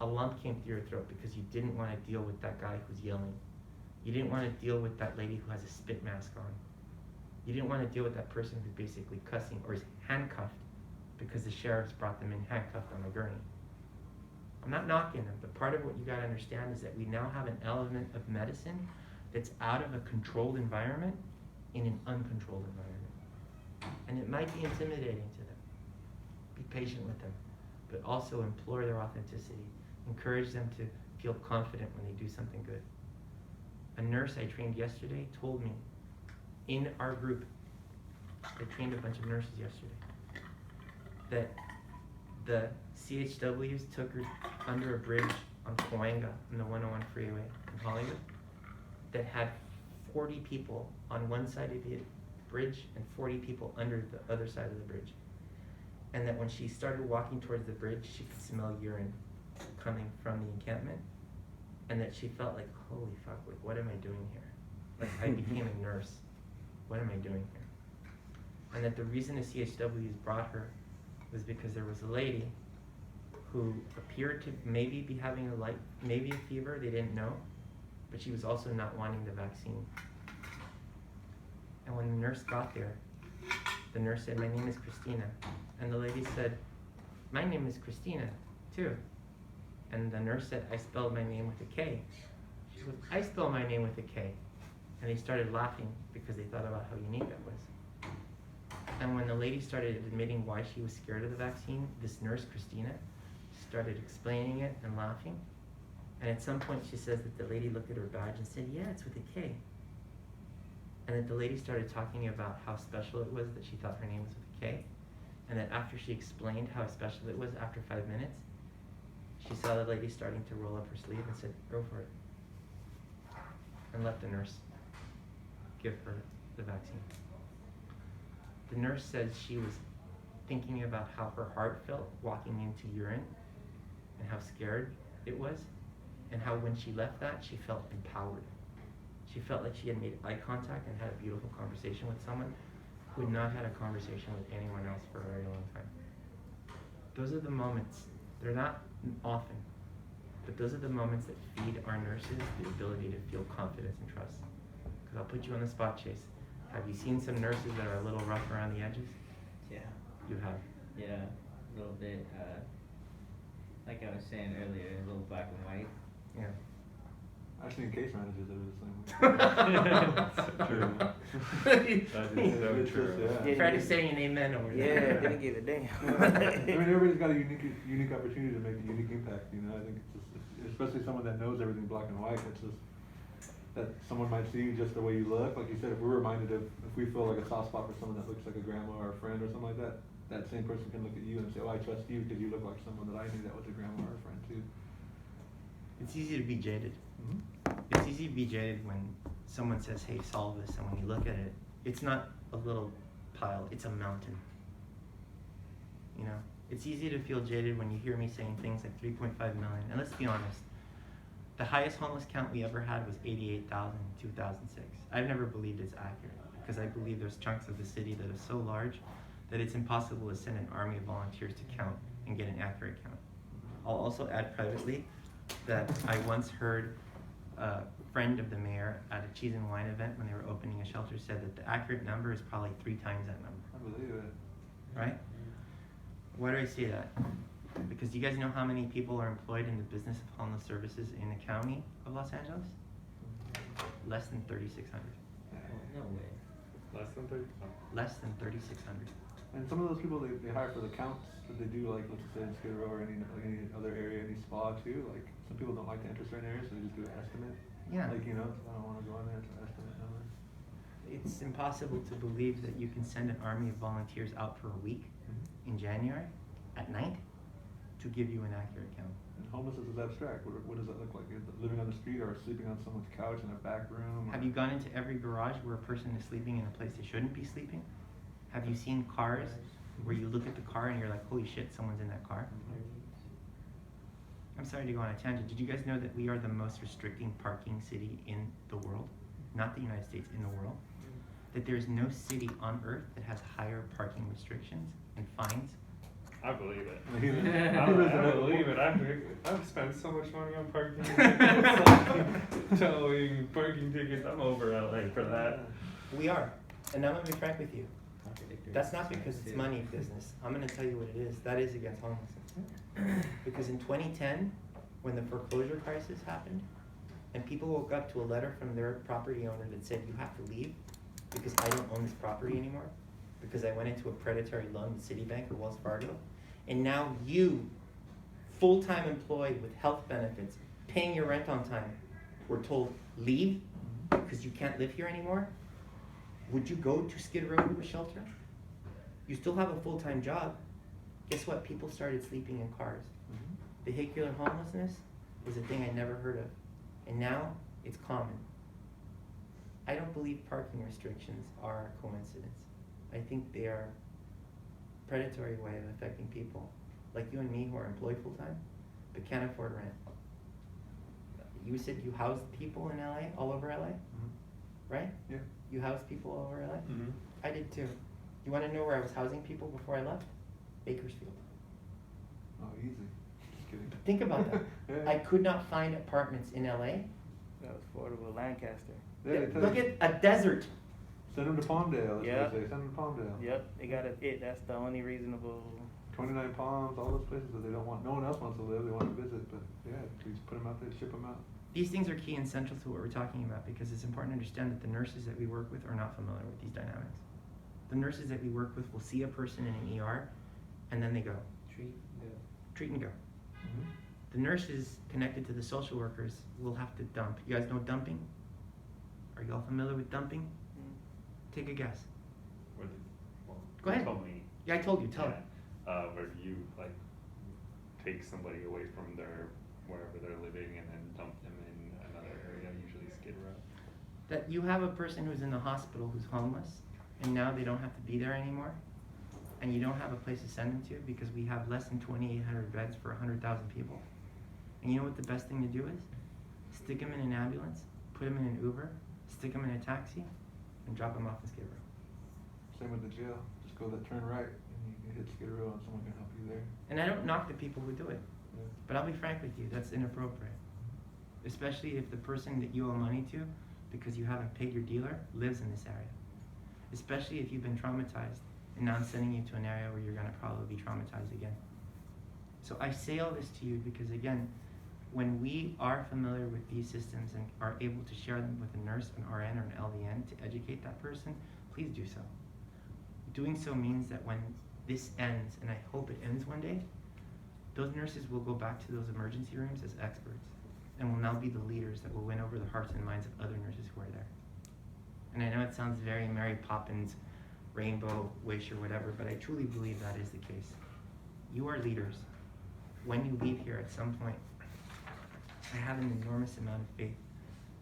a lump came through your throat because you didn't want to deal with that guy who's yelling. You didn't want to deal with that lady who has a spit mask on. You didn't want to deal with that person who's basically cussing or is handcuffed because the sheriff's brought them in handcuffed on a gurney. I'm not knocking them, but part of what you got to understand is that we now have an element of medicine that's out of a controlled environment in an uncontrolled environment. And it might be intimidating to them. Be patient with them, but also implore their authenticity. Encourage them to feel confident when they do something good. A nurse I trained yesterday told me in our group, I trained a bunch of nurses yesterday, that the CHWs took her under a bridge on Cahuenga on the 101 freeway in Hollywood that had 40 people on one side of the bridge and 40 people under the other side of the bridge. And that when she started walking towards the bridge, she could smell urine coming from the encampment. And that she felt like, holy fuck, like, what am I doing here? Like, I became a nurse. What am I doing here? And that the reason the CHWs brought her was because there was a lady who appeared to maybe be having maybe a fever, they didn't know, but she was also not wanting the vaccine. And when the nurse got there, the nurse said, my name is Christina. And the lady said, my name is Christina, too. And the nurse said, I spelled my name with a K. She goes, I spell my name with a K. And they started laughing because they thought about how unique that was. And when the lady started admitting why she was scared of the vaccine, this nurse, Christina, started explaining it and laughing. And at some point she says that the lady looked at her badge and said, yeah, it's with a K. And that the lady started talking about how special it was that she thought her name was with a K. And that after she explained how special it was, after 5 minutes, she saw the lady starting to roll up her sleeve and said, go for it. And let the nurse give her the vaccine. The nurse said she was thinking about how her heart felt walking into urine and how scared it was, and how when she left that, she felt empowered. She felt like she had made eye contact and had a beautiful conversation with someone who had not had a conversation with anyone else for a very long time. Those are the moments, they're not often, but those are the moments that feed our nurses the ability to feel confidence and trust. Because I'll put you on the spot, Chase. Have you seen some nurses that are a little rough around the edges? Yeah. You have. Yeah, a little bit. Like I was saying earlier, a little black and white. Yeah. I've seen case managers that are the same way. True. That is so It's true. just, Yeah. Fred is saying an amen over Yeah, there. didn't give a damn. I mean, everybody's got a unique opportunity to make a unique impact. You know, I think it's just, especially someone that knows everything black and white. It's just that someone might see you just the way you look. Like you said, if we're reminded of, if we feel like a soft spot for someone that looks like a grandma or a friend or something like that, that same person can look at you and say, "Oh, I trust you because you look like someone that I knew that was a grandma or a friend too." It's easy to be jaded. Mm-hmm. It's easy to be jaded when someone says, hey, solve this, and when you look at it, it's not a little pile, it's a mountain. You know, it's easy to feel jaded when you hear me saying things like 3.5 million, and let's be honest, the highest homeless count we ever had was 88,000 in 2006. I've never believed it's accurate, because I believe there's chunks of the city that are so large that it's impossible to send an army of volunteers to count and get an accurate count. I'll also add privately that I once heard a friend of the mayor at a cheese and wine event when they were opening a shelter said that the accurate number is probably 3 times that number. I believe it. Right? Why do I say that? Because do you guys know how many people are employed in the business of homeless services in the county of Los Angeles? Less than 3,600. No way. Less than 30? Less than 3,600. And some of those people they hire for the counts that they do, like let's say in Skid Row or any other area, any spa too. Like some people don't like to enter certain areas, so they just do an estimate. Yeah. Like, you know, I don't want to go in there to estimate numbers. It's impossible to believe that you can send an army of volunteers out for a week in January at night to give you an accurate count. And homelessness is abstract. What does that look like? Is it living on the street or sleeping on someone's couch in a back room? Have you gone into every garage where a person is sleeping in a place they shouldn't be sleeping? Have you seen cars where you look at the car and you're like, holy shit, someone's in that car? I'm sorry to go on a tangent. Did you guys know that we are the most restricting parking city in the world? Not the United States, in the world. That there is no city on earth that has higher parking restrictions and fines. I believe it. He lives in I a- believe it. I've spent so much money on parking tickets, towing, parking tickets. I'm over LA for that. We are. And I'm going to be frank with you. Contradictory. That's not because it's money business. I'm going to tell you what it is. That is against homelessness. Because in 2010, when the foreclosure crisis happened, and people woke up to a letter from their property owner that said, you have to leave because I don't own this property anymore, because I went into a predatory loan with Citibank or Wells Fargo, and now you, full-time employed with health benefits, paying your rent on time, were told, leave because you can't live here anymore, would you go to Skid Row to a shelter? You still have a full-time job. Guess what? People started sleeping in cars. Vehicular homelessness was a thing I never heard of, and now it's common. I don't believe parking restrictions are a coincidence. I think they are a predatory way of affecting people, like you and me who are employed full-time, but can't afford rent. You said you housed people in LA, all over LA, right? Yeah. You housed people all over LA? Mm-hmm. I did too. You wanna know where I was housing people before I left? Bakersfield. Oh, easy. Just kidding. Think about that. Yeah. I could not find apartments in LA. That was affordable, Lancaster. Yeah, they tell Look you, at a desert. send them to Palmdale. That's Yeah. what they say. Send them to Palmdale. Yep, they got it. That's the only reasonable. 29 Palms, all those places that they don't want. No one else wants to live. They want to visit, but yeah, we just put them out there, ship them out. These things are key and central to what we're talking about because it's important to understand that the nurses that we work with are not familiar with these dynamics. The nurses that we work with will see a person in an ER and then they go. Treat and go. Mm-hmm. The nurses connected to the social workers will have to dump. You guys know dumping? Are you all familiar with dumping? Take a guess. Well, Go ahead. Tell me. Yeah, I told you, tell Yeah. me. Where you like take somebody away from their wherever they're living and then dump them in another area, usually Skid Row. That you have a person who's in the hospital who's homeless and now they don't have to be there anymore and you don't have a place to send them to because we have less than 2,800 beds for 100,000 people. And you know what the best thing to do is? Stick them in an ambulance, put them in an Uber, stick them in a taxi, and drop them off in Skid Row. Same with the jail. Just go that turn right, and you can hit Skid Row, and someone can help you there. And I don't knock the people who do it, Yeah. but I'll be frank with you, that's inappropriate. Especially if the person that you owe money to, because you haven't paid your dealer, lives in this area. Especially if you've been traumatized, and now I'm sending you to an area where you're gonna probably be traumatized again. So I say all this to you because again, when we are familiar with these systems and are able to share them with a nurse, an RN, or an LVN to educate that person, please do so. Doing so means that when this ends, and I hope it ends one day, those nurses will go back to those emergency rooms as experts and will now be the leaders that will win over the hearts and minds of other nurses who are there. And I know it sounds very Mary Poppins, rainbow wish or whatever, but I truly believe that is the case. You are leaders. When you leave here at some point, I have an enormous amount of faith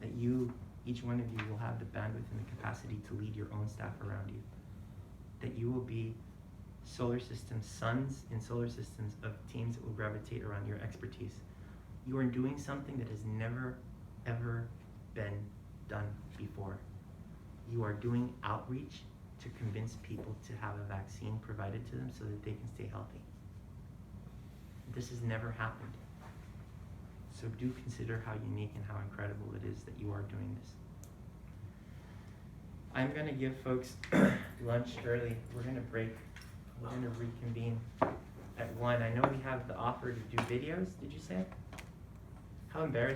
that you, each one of you, will have the bandwidth and the capacity to lead your own staff around you. That you will be solar systems, sons in solar systems of teams that will gravitate around your expertise. You are doing something that has never, ever been done before. You are doing outreach to convince people to have a vaccine provided to them so that they can stay healthy. This has never happened. So do consider how unique and how incredible it is that you are doing this. I'm gonna give folks lunch early. We're gonna break. We're gonna reconvene at 1. I know we have the offer to do videos, did you say? How embarrassing.